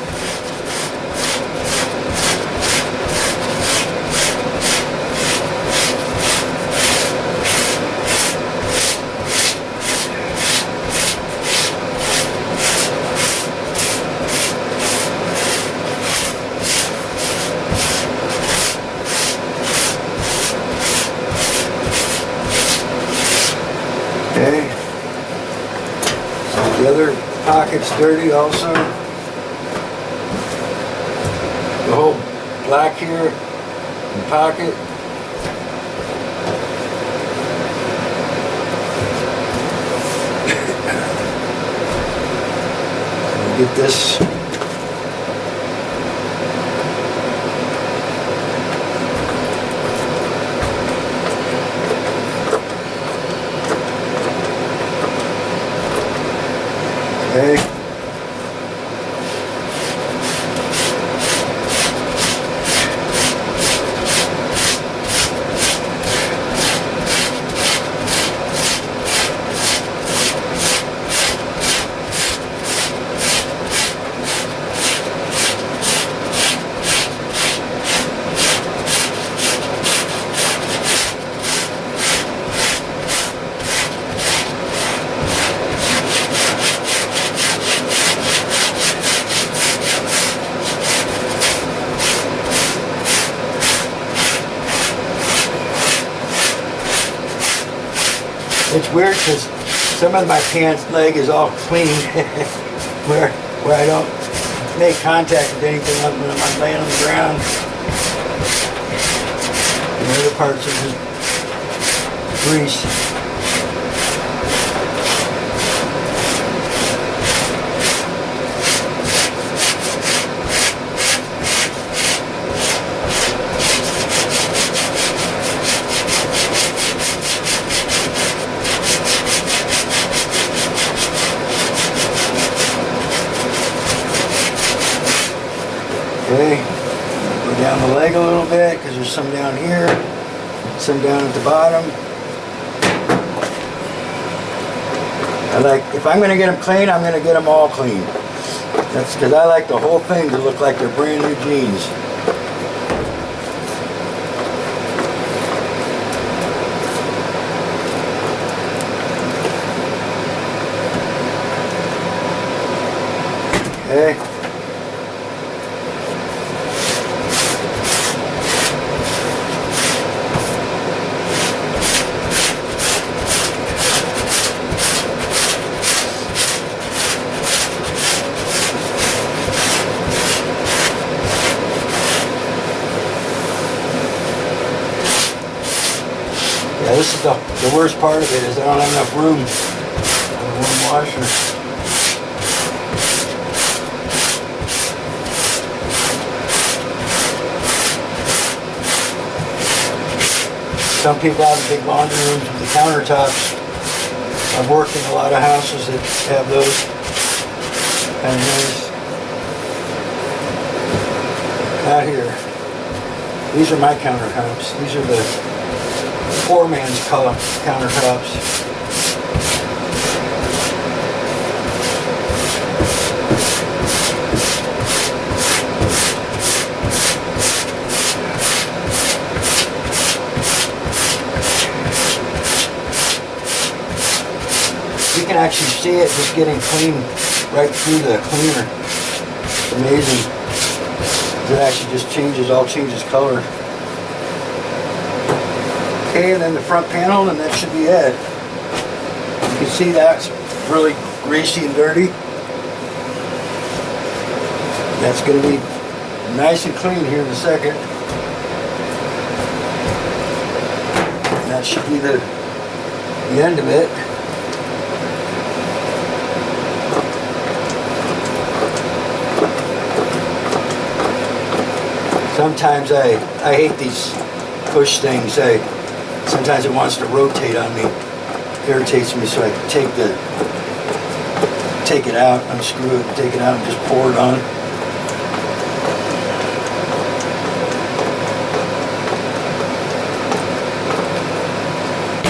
Okay, so the other pocket's dirty also. The whole black here in the pocket. Get this. Okay. It's weird because some of my pants leg is all clean where I don't make contact with anything when I'm laying on the ground. And the other parts are just grease. Okay, go down the leg a little bit because there's some down here, some down at the bottom. If I'm going to get them clean, I'm going to get them all clean. That's because I like the whole thing to look like they're brand new jeans. Okay. Yeah, this is the worst part of it is I don't have enough room on the one washer. Some people have big laundry rooms with the countertops. I've worked in a lot of houses that have those kind of nice. Not here. These are my countertops. These are the poor man's countertops. You can actually see it just getting clean right through the cleaner. It's amazing. It actually just changes color. Okay, and then the front panel, and that should be it. You can see that's really greasy and dirty. That's going to be nice and clean here in a second. And that should be the end of it. Sometimes I hate these push things. Sometimes it wants to rotate on me. It irritates me, so I take it out, unscrew it, take it out, and just pour it on.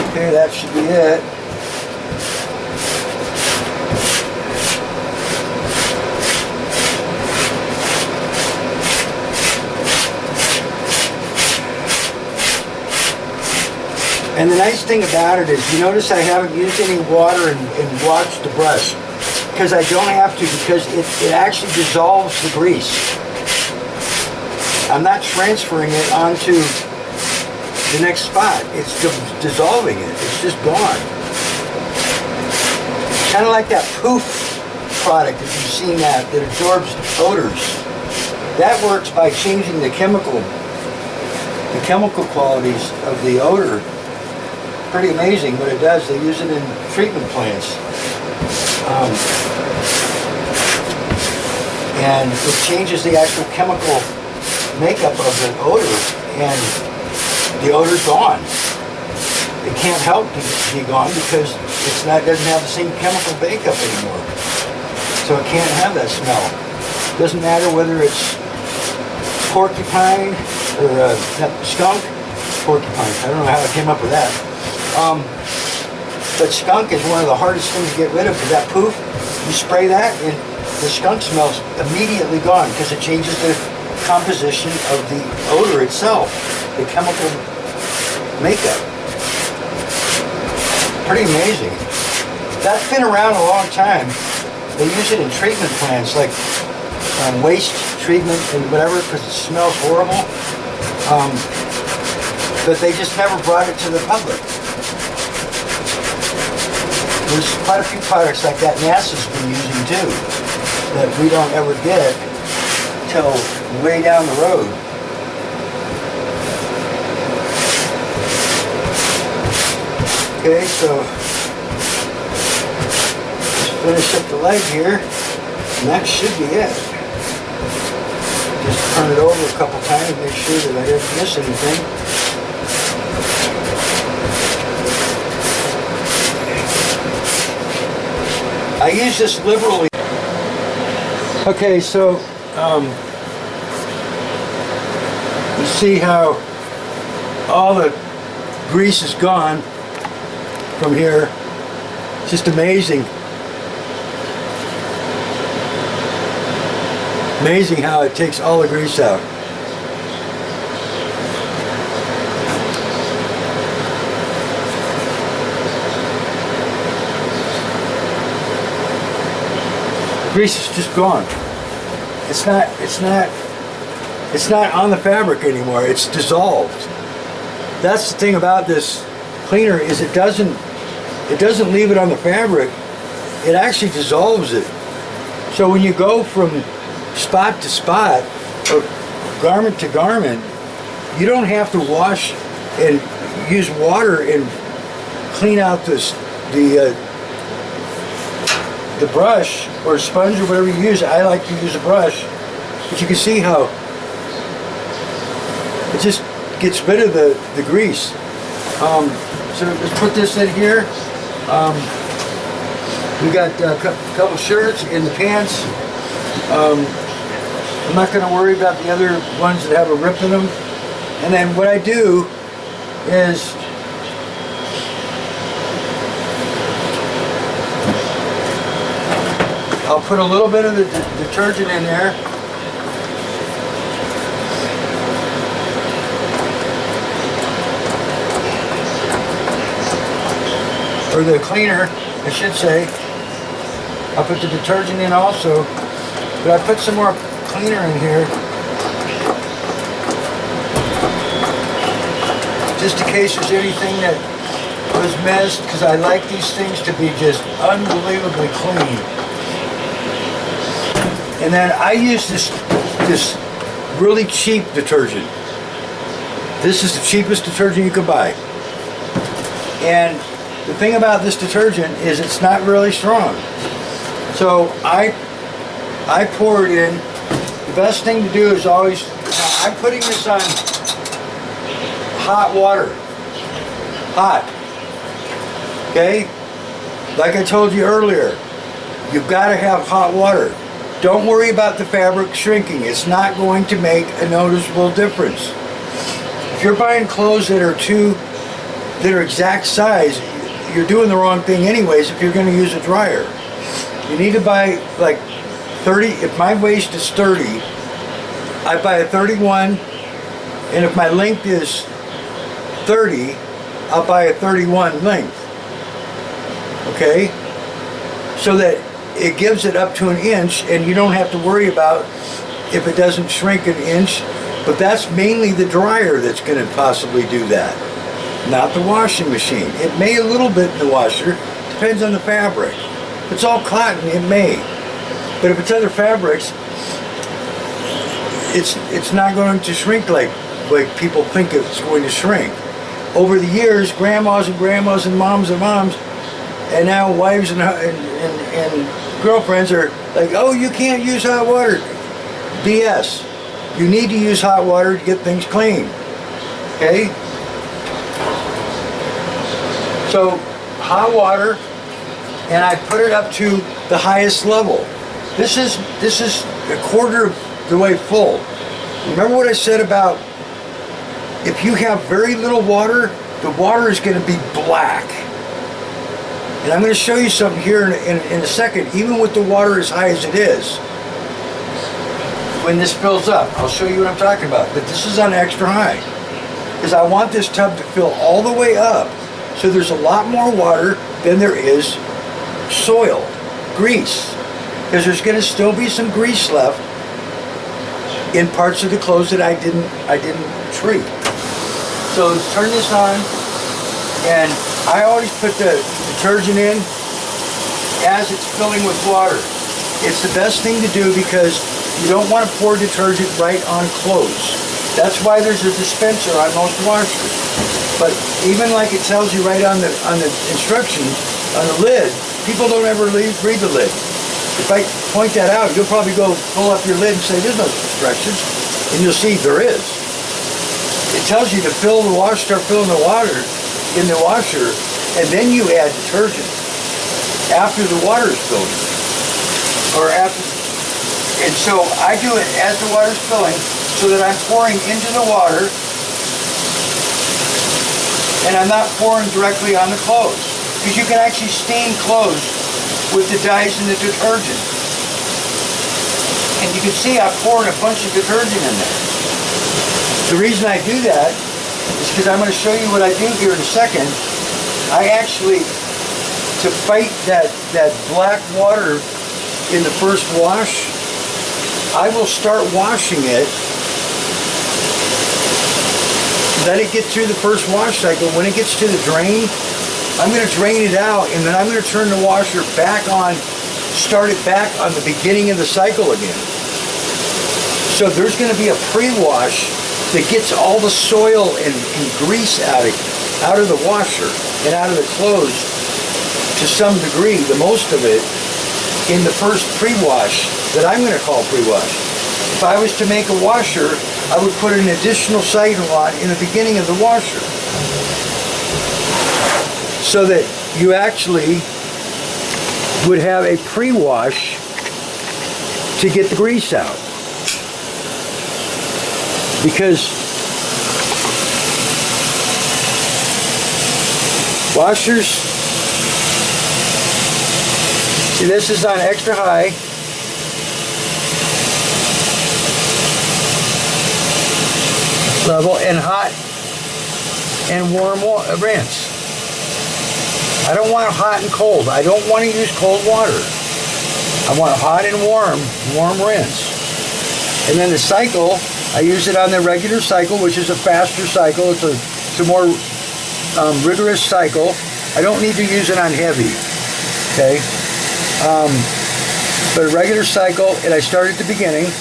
Okay, that should be it. And the nice thing about it is, you notice I haven't used any water and washed the brush. Because I don't have to, because it actually dissolves the grease. I'm not transferring it onto the next spot. It's dissolving it. It's just gone. Kind of like that poof product that you've seen that absorbs odors. That works by changing the chemical qualities of the odor. Pretty amazing what it does. They use it in treatment plants. And it changes the actual chemical makeup of the odor, and the odor's gone. It can't help to be gone because doesn't have the same chemical makeup anymore. So it can't have that smell. Doesn't matter whether it's porcupine or skunk. Porcupine. I don't know how I came up with that. But skunk is one of the hardest things to get rid of, because that poof, you spray that and the skunk smell's immediately gone because it changes the composition of the odor itself, the chemical makeup. Pretty amazing. That's been around a long time. They use it in treatment plants like waste treatment and whatever, because it smells horrible. But they just never brought it to the public. There's quite a few products like that NASA's been using too, that we don't ever get till way down the road. Okay, so just finish up the leg here, and that should be it. Just turn it over a couple times and make sure that I didn't miss anything. I use this liberally. Okay, so you see how all the grease is gone from here. It's just amazing. Amazing how it takes all the grease out. Grease is just gone. It's not on the fabric anymore. It's dissolved. That's the thing about this cleaner, is it doesn't leave it on the fabric. It actually dissolves it. So when you go from spot to spot or garment to garment, you don't have to wash and use water and clean out the brush or sponge or whatever you use. I like to use a brush, but you can see how it just gets rid of the grease. So let's put this in here. We got a couple shirts and the pants. I'm not going to worry about the other ones that have a rip in them. And then what I do is I'll put a little bit of the detergent in there. Or the cleaner, I should say. I'll put the detergent in also. But I put some more cleaner in here. Just in case there's anything that was missed, because I like these things to be just unbelievably clean. And then I use this really cheap detergent. This is the cheapest detergent you can buy. And the thing about this detergent is it's not really strong. So I pour it in. The best thing to do is always, I'm putting this on hot water. Hot. Okay? Like I told you earlier, you've got to have hot water. Don't worry about the fabric shrinking. It's not going to make a noticeable difference. If you're buying clothes that are exact size, you're doing the wrong thing anyways if you're going to use a dryer. You need to buy like 30, if my waist is 30, I buy a 31, and if my length is 30, I'll buy a 31 length. Okay? So that it gives it up to an inch, and you don't have to worry about if it doesn't shrink an inch. But that's mainly the dryer that's going to possibly do that, not the washing machine. It may a little bit in the washer, depends on the fabric. If it's all cotton, it may. But if it's other fabrics, it's not going to shrink like people think it's going to shrink. Over the years, grandmas and moms, and now wives and girlfriends are like, oh, you can't use hot water. BS. You need to use hot water to get things clean. Okay? So, hot water, and I put it up to the highest level. This is a quarter of the way full. Remember what I said about if you have very little water, the water is going to be black. And I'm going to show you something here in a second, even with the water as high as it is. When this fills up, I'll show you what I'm talking about. But this is on extra high. Because I want this tub to fill all the way up. So there's a lot more water than there is soil, grease. Because there's going to still be some grease left in parts of the clothes that I didn't treat. So let's turn this on, and I always put the detergent in as it's filling with water. It's the best thing to do because you don't want to pour detergent right on clothes. That's why there's a dispenser on most washers. But even like it tells you right on the instructions, on the lid, people don't ever read the lid. If I point that out, you'll probably go pull up your lid and say, there's no instructions. And you'll see there is. It tells you to fill the wash, start filling the water in the washer, and then you add detergent after the water is filled. Or after, and so I do it as the water's filling so that I'm pouring into the water and I'm not pouring directly on the clothes. Because you can actually stain clothes with the dyes and the detergent. And you can see I'm pouring a bunch of detergent in there. The reason I do that is because I'm going to show you what I do here in a second. I actually, to fight that black water in the first wash, I will start washing it, let it get through the first wash cycle. When it gets to the drain, I'm going to drain it out, and then I'm going to turn the washer back on, start it back on the beginning of the cycle again. So there's going to be a pre-wash that gets all the soil and grease out of the washer and out of the clothes to some degree, the most of it, in the first pre-wash that I'm going to call pre-wash. If I was to make a washer, I would put an additional cycle on in the beginning of the washer, so that you actually would have a pre-wash to get the grease out. Because washers, see, this is on extra high. Level and hot and warm rinse. I don't want hot and cold. I don't want to use cold water. I want hot and warm rinse. And then the cycle, I use it on the regular cycle, which is a faster cycle. It's a more rigorous cycle. I don't need to use it on heavy, okay? But a regular cycle, and I start at the beginning,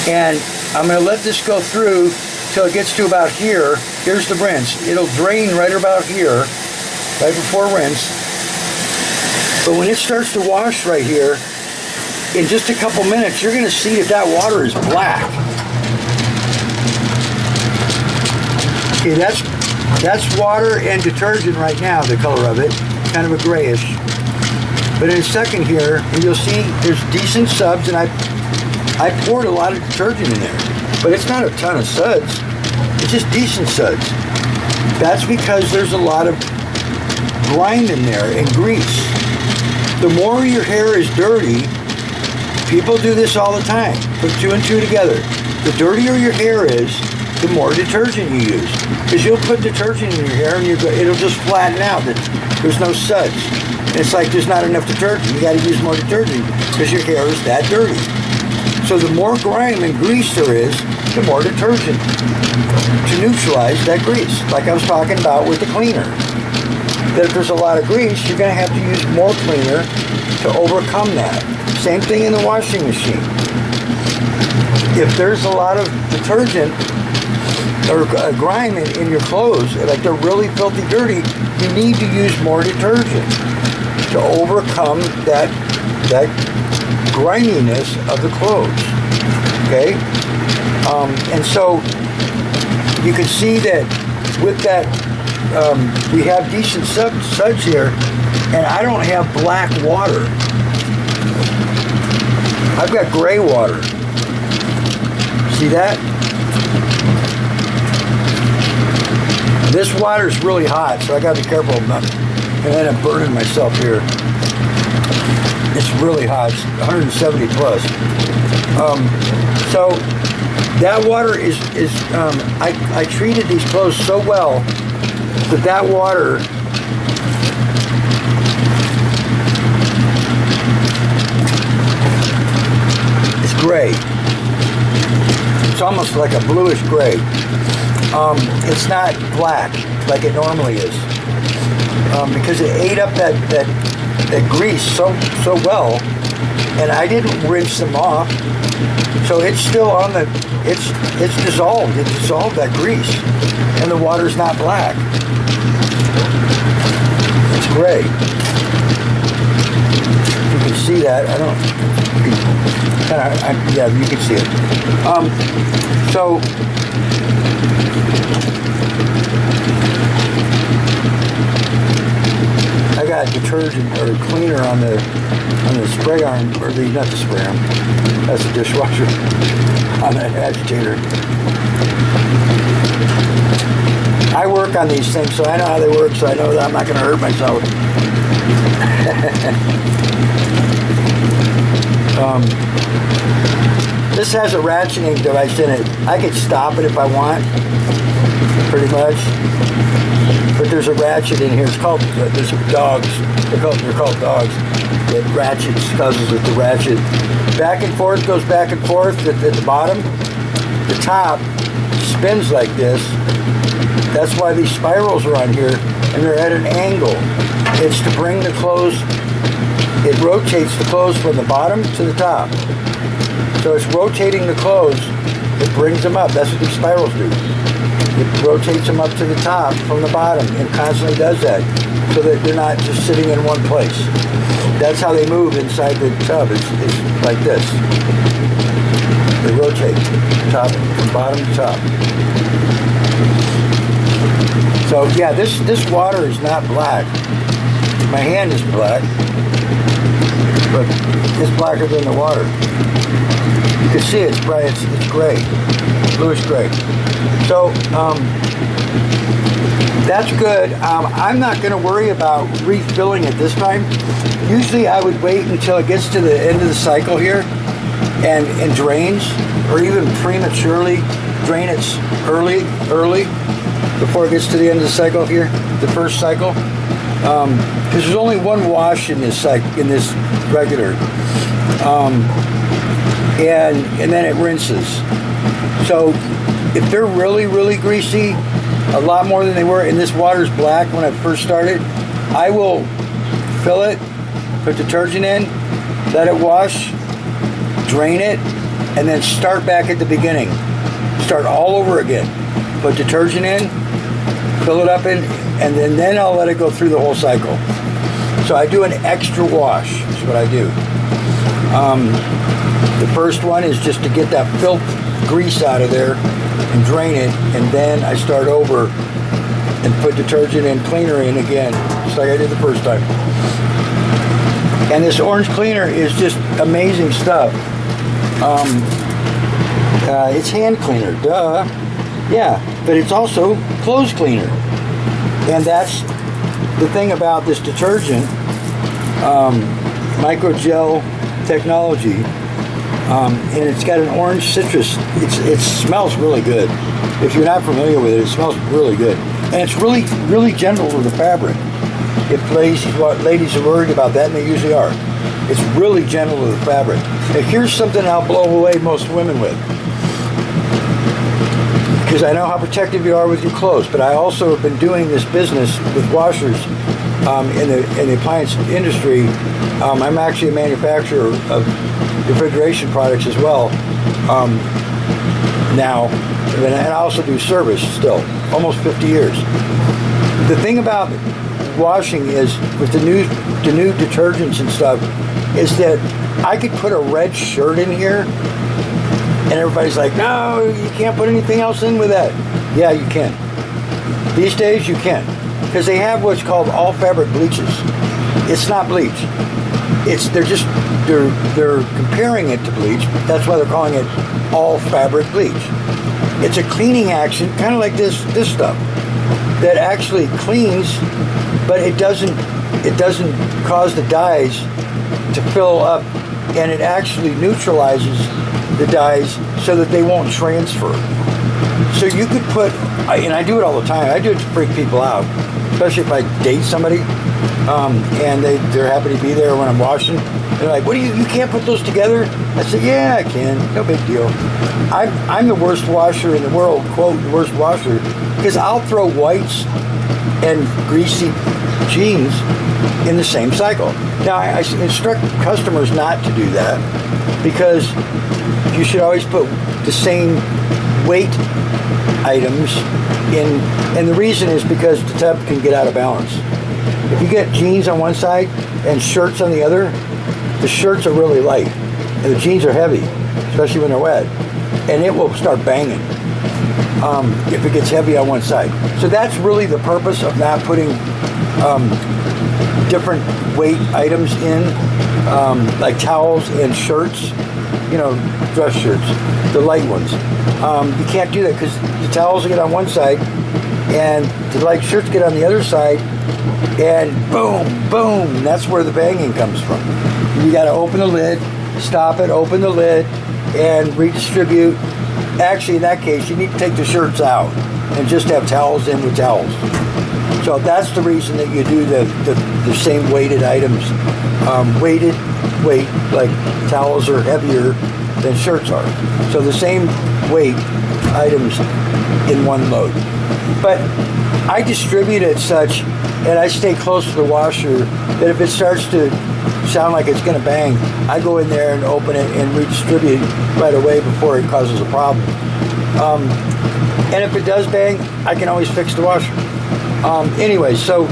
and I'm going to let this go through till it gets to about here. Here's the rinse. It'll drain right about here, right before rinse. But when it starts to wash right here, in just a couple minutes, you're going to see that water is black. Okay, that's water and detergent right now, the color of it, kind of a grayish. But in a second here, and you'll see there's decent subs, and I poured a lot of detergent in there, but it's not a ton of suds. It's just decent suds. That's because there's a lot of grime in there and grease. The more your hair is dirty, people do this all the time. Put two and two together. The dirtier your hair is, the more detergent you use. Because you'll put detergent in your hair and it'll just flatten out. There's no suds. And it's like there's not enough detergent. You got to use more detergent because your hair is that dirty. So the more grime and grease there is, the more detergent to neutralize that grease. Like I was talking about with the cleaner. That if there's a lot of grease, you're going to have to use more cleaner to overcome that. Same thing in the washing machine. If there's a lot of detergent or grime in your clothes, like they're really filthy dirty, you need to use more detergent to overcome that griminess of the clothes. Okay? And so you can see that with that, we have decent suds here, and I don't have black water. I've got gray water. See that? This water is really hot, so I got to be careful of not and end up burning myself here. It's really hot. It's 170 plus. So that water is I treated these clothes so well that water is gray. It's almost like a bluish gray. It's not black like it normally is. because it ate up that grease so well, and I didn't rinse them off, so it's still on the, it's dissolved. It dissolved that grease, and the water's not black. It's gray. You can see that. I don't. Yeah, you can see it. So. I got detergent or cleaner on the spray arm, or not the spray arm, that's the dishwasher, on the agitator. I work on these things, so I know how they work, so I know that I'm not going to hurt myself. This has a ratcheting device in it. I could stop it if I want, pretty much. But there's a ratchet in here. It's called, there's dogs. They're called dogs. It ratchets, causes it to ratchet. Back and forth, goes back and forth at the bottom. The top spins like this. That's why these spirals are on here, and they're at an angle. It's to bring the clothes, it rotates the clothes from the bottom to the top. So it's rotating the clothes, it brings them up. That's what these spirals do. It rotates them up to the top from the bottom and constantly does that so that they're not just sitting in one place. That's how they move inside the tub. It's like this. They rotate top from bottom to top. So yeah, this water is not black. My hand is black, but it's blacker than the water. You can see it's bright. It's gray, bluish gray. So that's good. I'm not going to worry about refilling it this time. Usually I would wait until it gets to the end of the cycle here and drains, or even prematurely drain it early before it gets to the end of the cycle here, the first cycle. Because there's only one wash in this regular. And then it rinses. So if they're really, really greasy, a lot more than they were, and this water's black when I first started, I will fill it, put detergent in, let it wash, drain it, and then start back at the beginning. Start all over again. Put detergent in, fill it up in, and then I'll let it go through the whole cycle. So I do an extra wash, is what I do. The first one is just to get that filth grease out of there and drain it, and then I start over and put detergent and cleaner in again, just like I did the first time. And this orange cleaner is just amazing stuff. It's hand cleaner, duh. Yeah, but it's also clothes cleaner. And that's the thing about this detergent, microgel technology. And it's got an orange citrus. It smells really good. If you're not familiar with it, it smells really good. And it's really, really gentle with the fabric. If ladies are worried about that, and they usually are, it's really gentle with the fabric. Now here's something I'll blow away most women with, because I know how protective you are with your clothes, but I also have been doing this business with washers in the appliance industry. I'm actually a manufacturer of refrigeration products as well now, and I also do service still, almost 50 years. The thing about washing is, with the new detergents and stuff, is that I could put a red shirt in here, and everybody's like, no, you can't put anything else in with that. Yeah, you can. These days you can, because they have what's called all fabric bleaches. It's not bleach. They're comparing it to bleach. That's why they're calling it all fabric bleach. It's a cleaning action, kind of like this stuff, that actually cleans, but it doesn't cause the dyes to fill up, and it actually neutralizes the dyes so that they won't transfer. So you could put, and I do it all the time, I do it to freak people out, especially if I date somebody, and they're happy to be there when I'm washing. They're like, what do you can't put those together? I said, yeah, I can, no big deal. I'm the worst washer in the world, quote, the worst washer, because I'll throw whites and greasy jeans in the same cycle. Now, I instruct customers not to do that because you should always put the same weight items in, and the reason is because the tub can get out of balance. If you get jeans on one side and shirts on the other, the shirts are really light and the jeans are heavy, especially when they're wet, and it will start banging if it gets heavy on one side. So that's really the purpose of not putting different weight items in, like towels and shirts, you know, dress shirts, the light ones. You can't do that because the towels get on one side and the light shirts get on the other side, and boom, boom, that's where the banging comes from. You got to open the lid, stop it, open the lid, and redistribute. Actually, in that case, you need to take the shirts out and just have towels in with towels. So that's the reason that you do the same weighted items. Weighted weight, like towels are heavier than shirts are. So the same weight items in one load. But I distribute it such, and I stay close to the washer, that if it starts to sound like it's going to bang, I go in there and open it and redistribute right away before it causes a problem. And if it does bang, I can always fix the washer. Anyway, so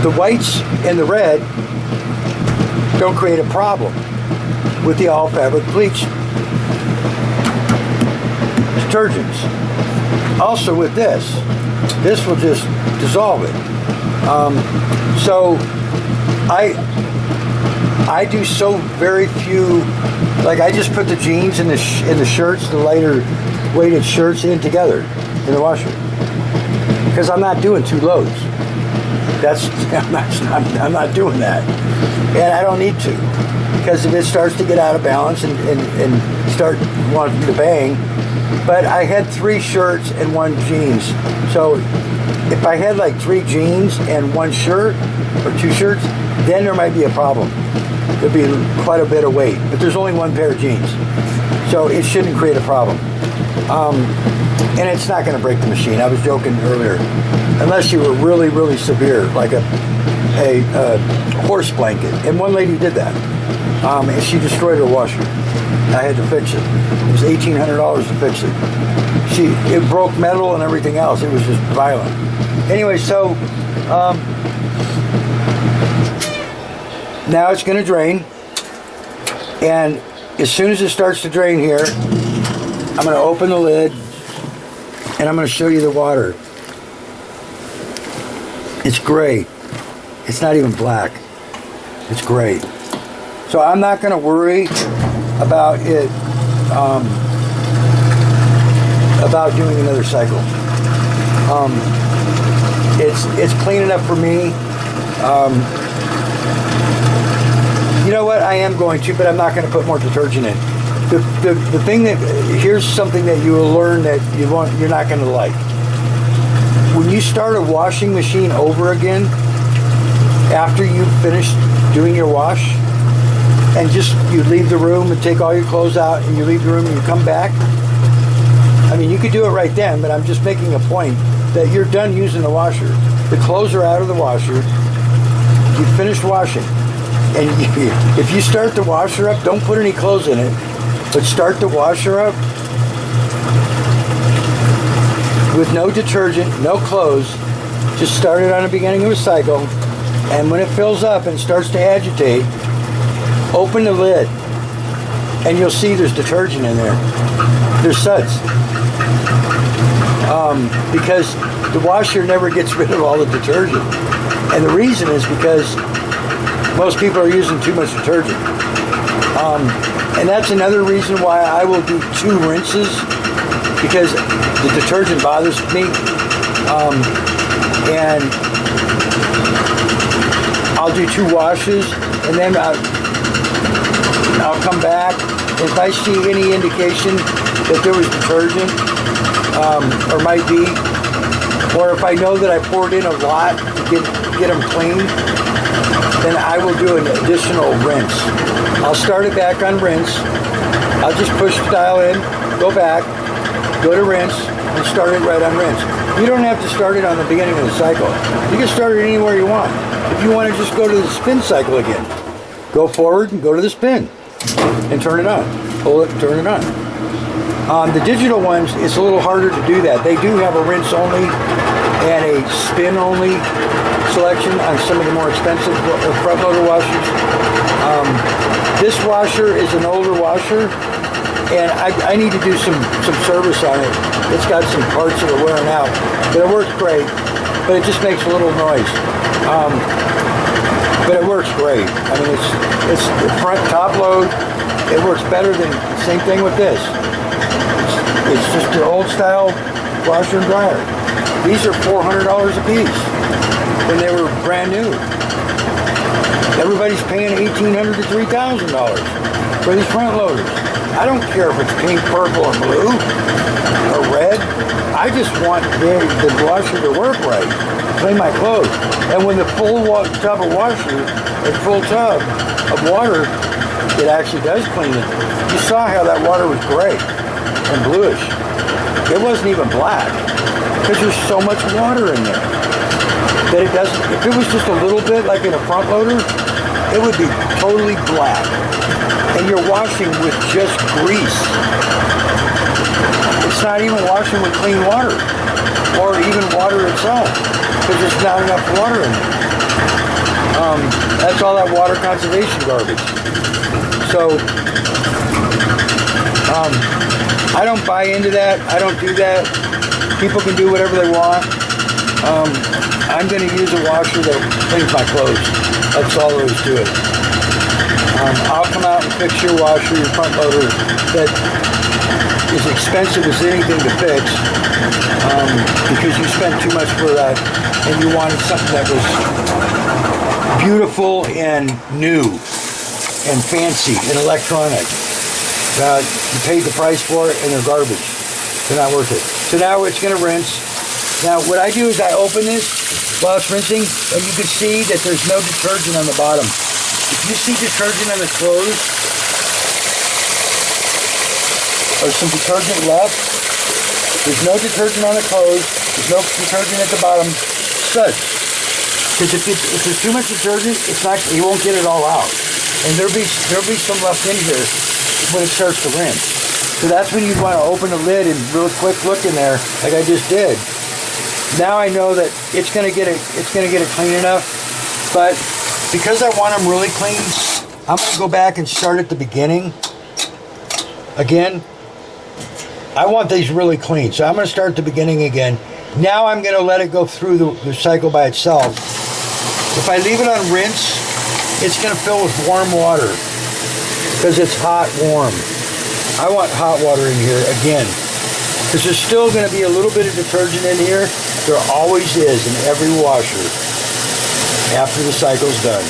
the whites and the red don't create a problem with the all fabric bleach detergents. Also with this will just dissolve it. So I do so very few, like I just put the jeans and the shirts, the lighter weighted shirts in together in the washer. Because I'm not doing 2 loads. I'm not doing that. And I don't need to. Because if it starts to get out of balance and start wanting to bang, but I had 3 shirts and 1 jeans. So if I had like 3 jeans and 1 shirt or 2 shirts, then there might be a problem. There'd be quite a bit of weight, but there's only 1 pair of jeans. So it shouldn't create a problem. And it's not going to break the machine. I was joking earlier. Unless you were really, really severe, like a horse blanket. And one lady did that. And she destroyed her washer. I had to fix it. It was $1,800 to fix it. It broke metal and everything else. It was just violent. Anyway, so now it's going to drain. And as soon as it starts to drain here, I'm going to open the lid and I'm going to show you the water. It's gray. It's not even black. It's gray. So I'm not going to worry about it, about doing another cycle. It's clean enough for me. You know what? I am going to, but I'm not going to put more detergent in. The thing that, here's something that you will learn that you're not going to like. When you start a washing machine over again, after you've finished doing your wash, and just you leave the room and take all your clothes out and you leave the room and you come back, I mean, you could do it right then, but I'm just making a point that you're done using the washer. The clothes are out of the washer. You finished washing. And if you start the washer up, don't put any clothes in it, but start the washer up with no detergent, no clothes. Just start it on the beginning of a cycle, and when it fills up and starts to agitate, open the lid, and you'll see there's detergent in there. There's suds. Because the washer never gets rid of all the detergent. And the reason is because most people are using too much detergent. And that's another reason why I will do 2 rinses, because the detergent bothers me. And I'll do 2 washes, and then I'll come back. If I see any indication that there was detergent, or might be, or if I know that I poured in a lot to get them clean, then I will do an additional rinse. I'll start it back on rinse. I'll just push the dial in, go back, go to rinse, and start it right on rinse. You don't have to start it on the beginning of the cycle. You can start it anywhere you want. If you want to just go to the spin cycle again, go forward and go to the spin and turn it on. Pull it and turn it on. The digital ones, it's a little harder to do that. They do have a rinse only and a spin only selection on some of the more expensive front loader washers. This washer is an older washer, and I need to do some service on it. It's got some parts that are wearing out, but it works great. But it just makes a little noise. But it works great. I mean, it's the front top load. It works better than same thing with this. It's just an old style washer and dryer. These are $400 a piece when they were brand new. Everybody's paying $1,800 to $3,000 for these front loaders. I don't care if it's pink, purple, or blue, or red. I just want the washer to work right, clean my clothes. And when the full tub of washer, a full tub of water, it actually does clean it. You saw how that water was gray and bluish. It wasn't even black because there's so much water in there that it doesn't. If it was just a little bit like in a front loader, it would be totally black. And you're washing with just grease. It's not even washing with clean water or even water itself because there's not enough water in there. That's all that water conservation garbage. So I don't buy into that. I don't do that. People can do whatever they want. I'm going to use a washer that cleans my clothes. That's all there is to it. I'll come out and fix your washer, your front loader, that is expensive as anything to fix because you spent too much for that and you wanted something that was beautiful and new and fancy and electronic. You paid the price for it and they're garbage. They're not worth it. So now it's going to rinse. Now what I do is I open this while it's rinsing and you can see that there's no detergent on the bottom. If you see detergent on the clothes or some detergent left, there's no detergent on the clothes, there's no detergent at the bottom, suds. Because if there's too much detergent, it's not, you won't get it all out. And there'll be some left in here when it starts to rinse. So that's when you want to open the lid and real quick look in there, like I just did. Now I know that it's gonna get it clean enough. But because I want them really clean, I'm gonna go back and start at the beginning again. I want these really clean, so I'm gonna start at the beginning again. Now I'm gonna let it go through the cycle by itself. If I leave it on rinse, it's gonna fill with warm water because it's hot, warm. I want hot water in here again because there's still gonna be a little bit of detergent in here. There always is in every washer after the cycle's done.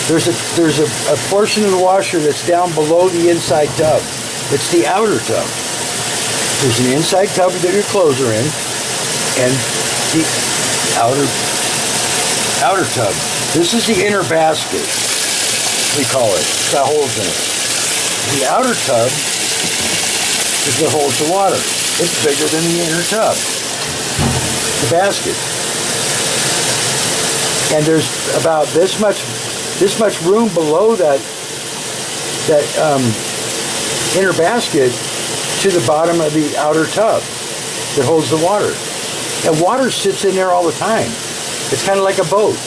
There's a portion of the washer that's down below the inside tub. It's the outer tub. There's an inside tub that your clothes are in, and the outer tub. This is the inner basket, we call it. It's got holes in it. The outer tub is what holds the water. It's bigger than the inner tub, the basket. And there's about this much room below that inner basket to the bottom of the outer tub that holds the water. And water sits in there all the time. It's kind of like a boat.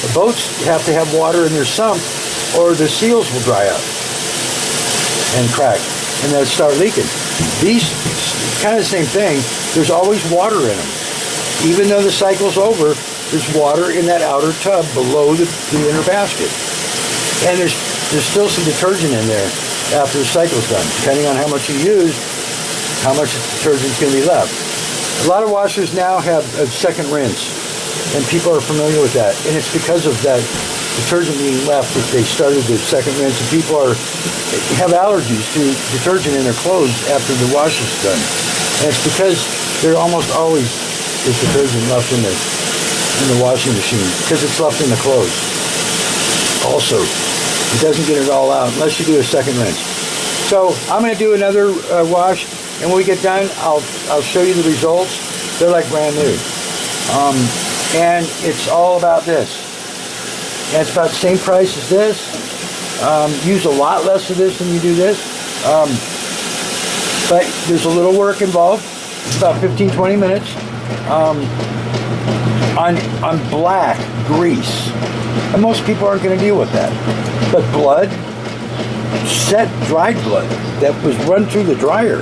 The boats have to have water in their sump or the seals will dry up and crack and they'll start leaking. These, kind of the same thing, there's always water in them. Even though the cycle's over, there's water in that outer tub below the inner basket. And there's still some detergent in there after the cycle's done. Depending on how much you use, how much detergent's going to be left. A lot of washers now have a second rinse, and people are familiar with that. And it's because of that detergent being left that they started the second rinse, and people have allergies to detergent in their clothes after the wash is done. And it's because there almost always is detergent left in the washing machine because it's left in the clothes. Also, it doesn't get it all out unless you do a second rinse. So I'm going to do another wash, and when we get done, I'll show you the results. They're like brand new. And it's all about this. And it's about the same price as this. Use a lot less of this than you do this. But there's a little work involved. It's about 15-20 minutes. On black grease. And most people aren't going to deal with that. But blood, set dried blood that was run through the dryer,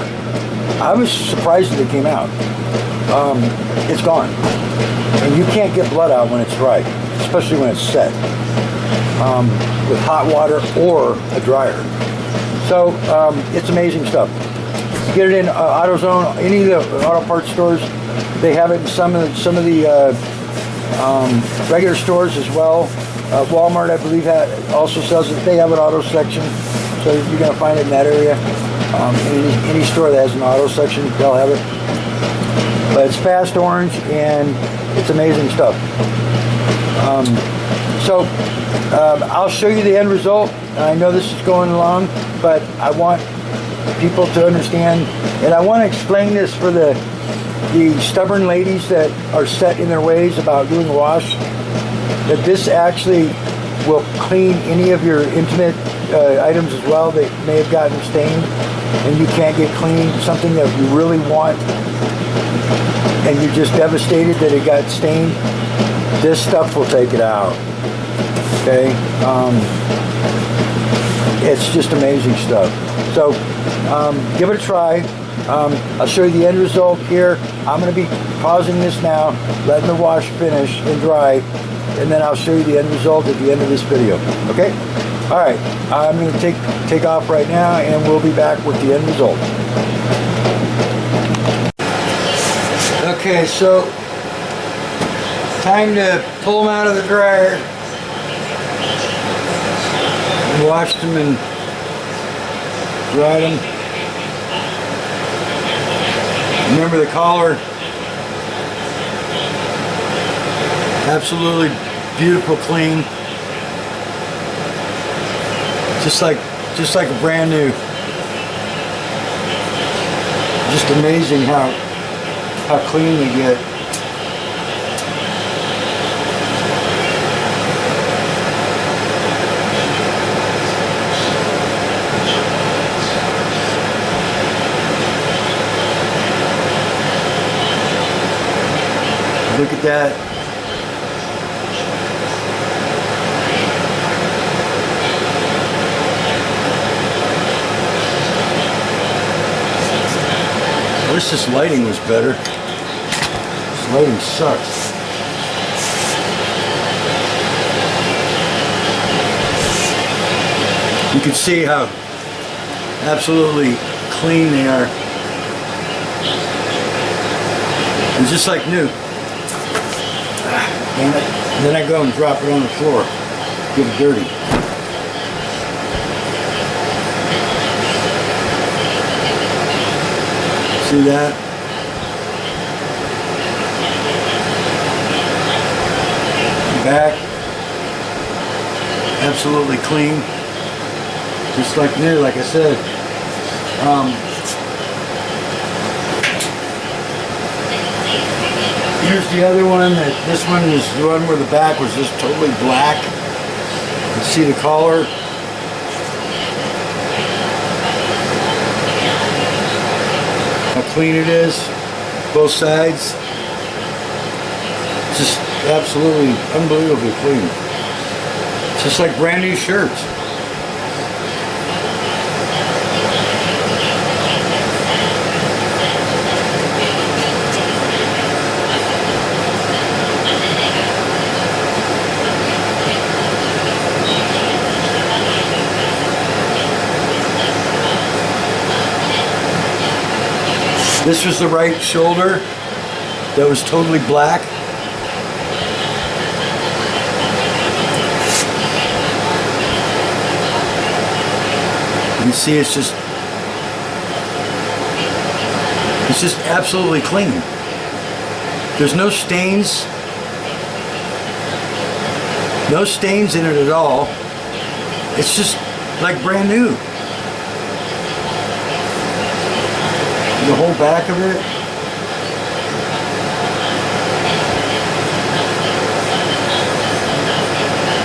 I was surprised that it came out. It's gone. And you can't get blood out when it's dried, especially when it's set with hot water or a dryer. So it's amazing stuff. You get it in AutoZone, any of the auto parts stores. They have it in some of the regular stores as well. Walmart, I believe, also sells it. They have an auto section, so you're going to find it in that area. Any store that has an auto section, they'll have it. But it's fast orange, and it's amazing stuff. So I'll show you the end result. I know this is going long, but I want people to understand, and I want to explain this for the stubborn ladies that are set in their ways about doing a wash, that this actually will clean any of your intimate items as well that may have gotten stained and you can't get clean, something that you really want and you're just devastated that it got stained. This stuff will take it out. Okay? It's just amazing stuff. So give it a try. I'll show you the end result here. I'm going to be pausing this now, letting the wash finish and dry, and then I'll show you the end result at the end of this video. Okay? All right. I'm going to take off right now, and we'll be back with the end result. Okay, so time to pull them out of the dryer. Washed them and dried them. Remember the collar, absolutely beautiful, clean, just like a brand new. Just amazing how clean they get. Look at that. I wish this lighting was better. This lighting sucks. You can see how absolutely clean they are. It's just like new. And then I go and drop it on the floor, get it dirty. See that? Back, absolutely clean, just like new, like I said. Here's the other one. This one is the one where the back was just totally black. You can see the collar. How clean it is. Both sides. Just absolutely unbelievably clean. Just like brand new shirts. This was the right shoulder that was totally black. You see it's just absolutely clean. There's no stains. No stains in it at all. It's just like brand new. the whole back of it.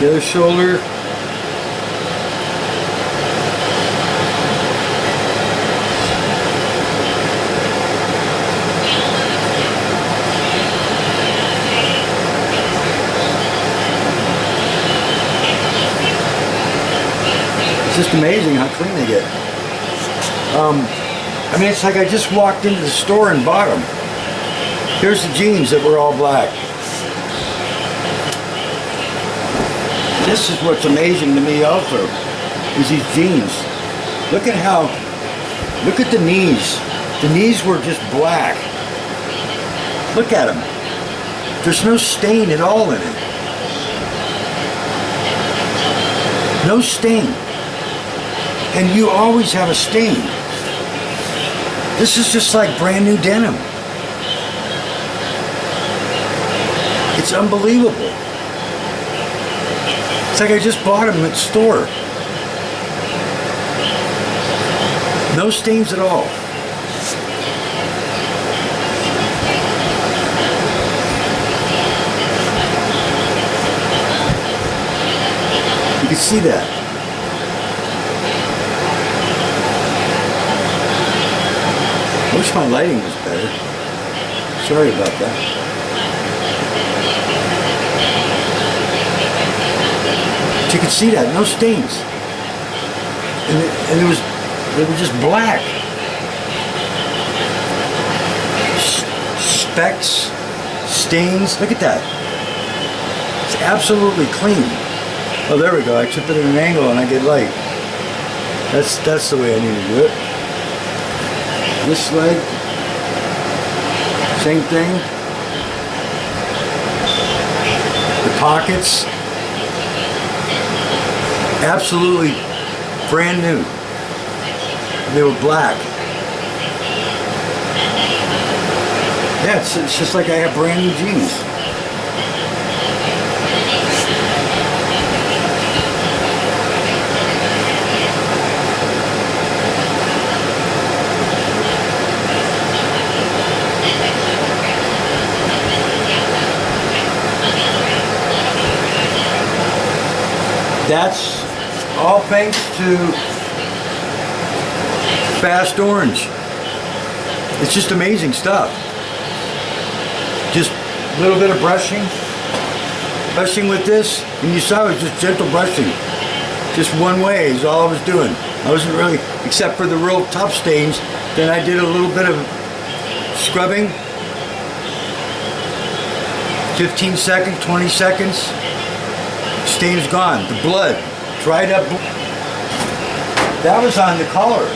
The other shoulder. It's just amazing how clean they get. I mean, it's like I just walked into the store and bought them. Here's the jeans that were all black. This is what's amazing to me also, is these jeans. Look at the knees. The knees were just black. Look at them. There's no stain at all in it. No stain. And you always have a stain. This is just like brand new denim. It's unbelievable. It's like I just bought them at the store. No stains at all. You can see that. I wish my lighting was better. Sorry about that. But you can see that, no stains. And they were just black. Specks, stains, look at that. It's absolutely clean. Oh, there we go, I took it at an angle and I get light. That's the way I need to do it. This leg, same thing. The pockets, absolutely brand new. They were black. Yeah, it's just like I have brand new jeans. That's all thanks to Fast Orange. It's just amazing stuff. Just a little bit of brushing with this, and you saw it was just gentle brushing. Just one way is all I was doing. I wasn't really, except for the real tough stains, then I did a little bit of scrubbing. 15 seconds, 20 seconds. Stain's gone. The blood, dried up. That was on the collar.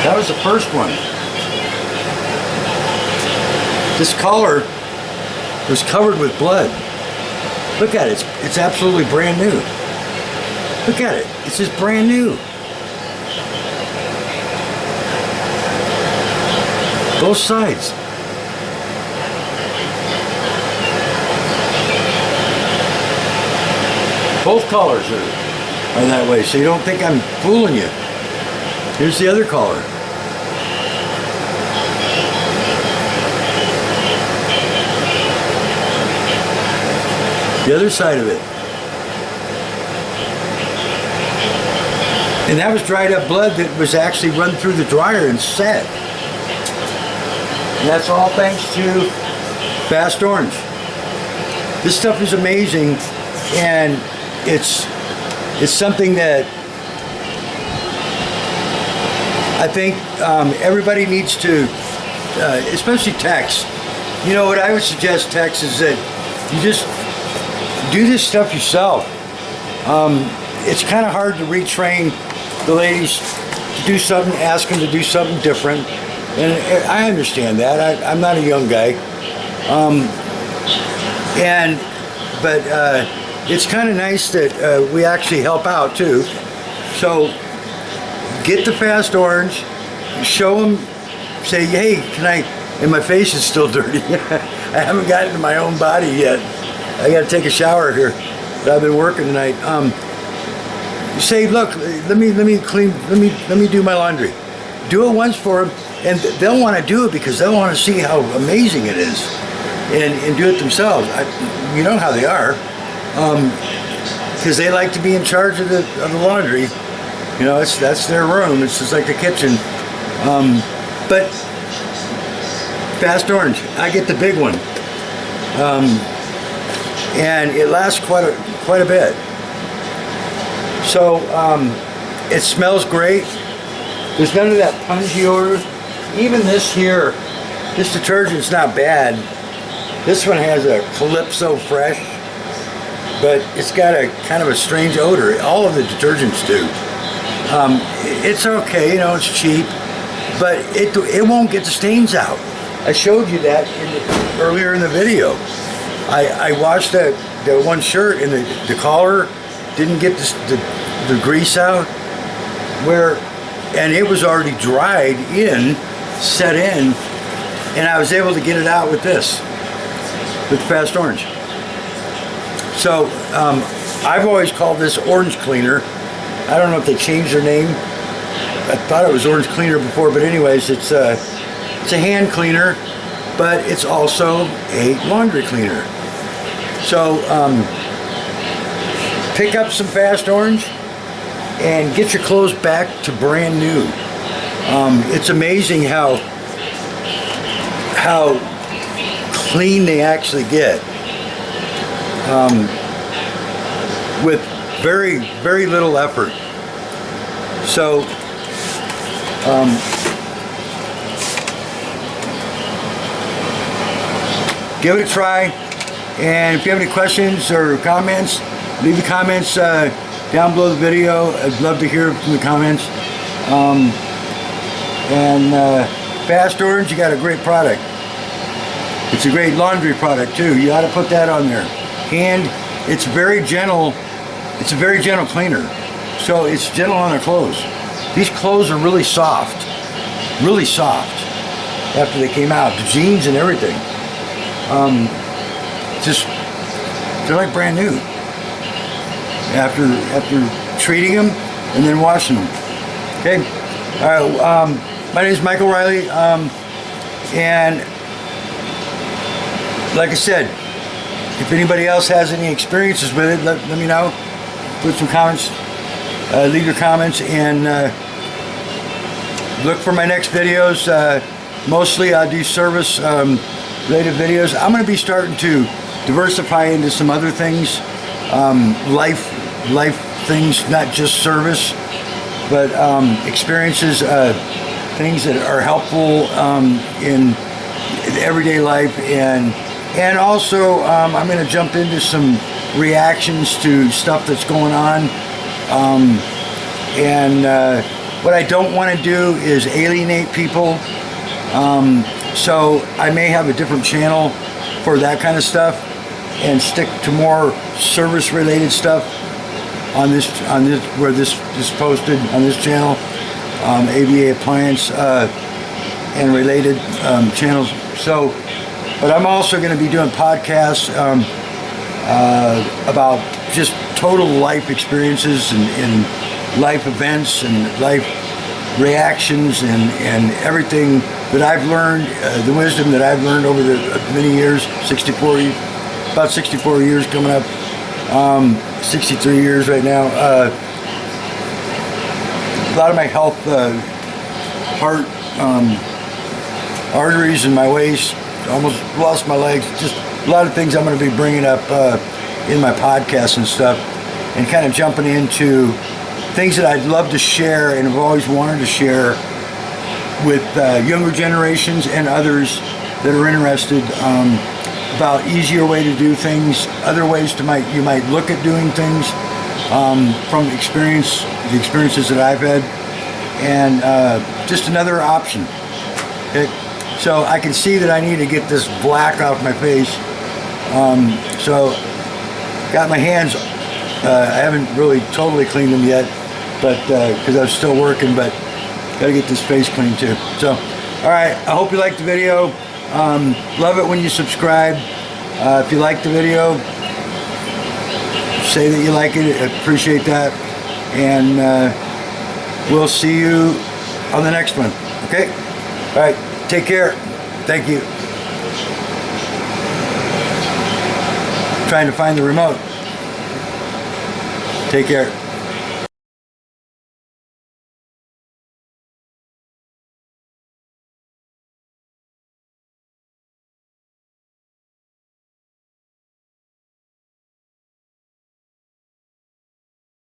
That was the first one. This collar was covered with blood. Look at it. It's absolutely brand new. Look at it. It's just brand new. Both sides. Both collars are that way, so you don't think I'm fooling you. Here's the other collar. The other side of it. And that was dried up blood that was actually run through the dryer and set. And that's all thanks to Fast Orange. This stuff is amazing, and it's something that I think everybody needs to, especially techs. You know what I would suggest, techs, is that you just do this stuff yourself. It's kind of hard to retrain the ladies to do something, ask them to do something different, and I understand that. I'm not a young guy, but it's kind of nice that we actually help out too. So get the Fast Orange, show them, say, hey, can I, and my face is still dirty. I haven't gotten to my own body yet. I got to take a shower here, but I've been working tonight. say, look, let me clean, let me do my laundry. Do it once for them, and they'll want to do it because they'll want to see how amazing it is, and do it themselves. You know how they are, because they like to be in charge of the laundry. You know, that's their room. It's just like the kitchen. But Fast Orange, I get the big one, and it lasts quite a bit. So it smells great. There's none of that pungy odor. Even this here, this detergent's not bad. This one has a Calypso Fresh, but it's got a kind of a strange odor. All of the detergents do. It's okay, you know, it's cheap, but it won't get the stains out. I showed you that earlier in the video. I washed the one shirt and the collar didn't get the grease out, and it was already dried in, set in, and I was able to get it out with this, with Fast Orange. So I've always called this Orange Cleaner. I don't know if they changed their name. I thought it was Orange Cleaner before, but anyways, it's a hand cleaner, but it's also a laundry cleaner. So pick up some Fast Orange and get your clothes back to brand new. It's amazing how clean they actually get, with very, very little effort. So give it a try, and if you have any questions or comments, leave the comments down below the video. I'd love to hear from the comments. Fast Orange, you got a great product. It's a great laundry product too. You ought to put that on there. And it's very gentle. It's a very gentle cleaner. So it's gentle on the clothes. These clothes are really soft after they came out. The jeans and everything. They're like brand new. After treating them and then washing them. Okay. All right. My name is Michael Riley, and like I said, if anybody else has any experiences with it, let me know. Put some comments. Leave your comments, and look for my next videos. Mostly I do service related videos. I'm going to be starting to diversify into some other things, life things, not just service, but experiences, things that are helpful in everyday life, and also I'm going to jump into some reactions to stuff that's going on. What I don't want to do is alienate people, so I may have a different channel for that kind of stuff and stick to more service related stuff on this where this is posted on this channel, ABA Appliance and related channels. So, but I'm also going to be doing podcasts about just total life experiences and life events and life reactions and everything that I've learned, the wisdom that I've learned over the many years, about 64 years coming up, 63 years right now. A lot of my health, heart, arteries in my waist, almost lost my legs, just a lot of things I'm going to be bringing up in my podcast and stuff, and kind of jumping into things that I'd love to share and have always wanted to share with younger generations and others that are interested, about easier way to do things, other ways you might look at doing things, from the experiences that I've had, and just another option. Okay? So I can see that I need to get this black off my face. So got my hands, I haven't really totally cleaned them yet, but because I was still working, but got to get this face clean too. So, all right, I hope you liked the video. Love it when you subscribe. If you like the video, say that you like it. I appreciate that. and we'll see you on the next one. Okay? All right. Take care. Thank you. Trying to find the remote. Take care.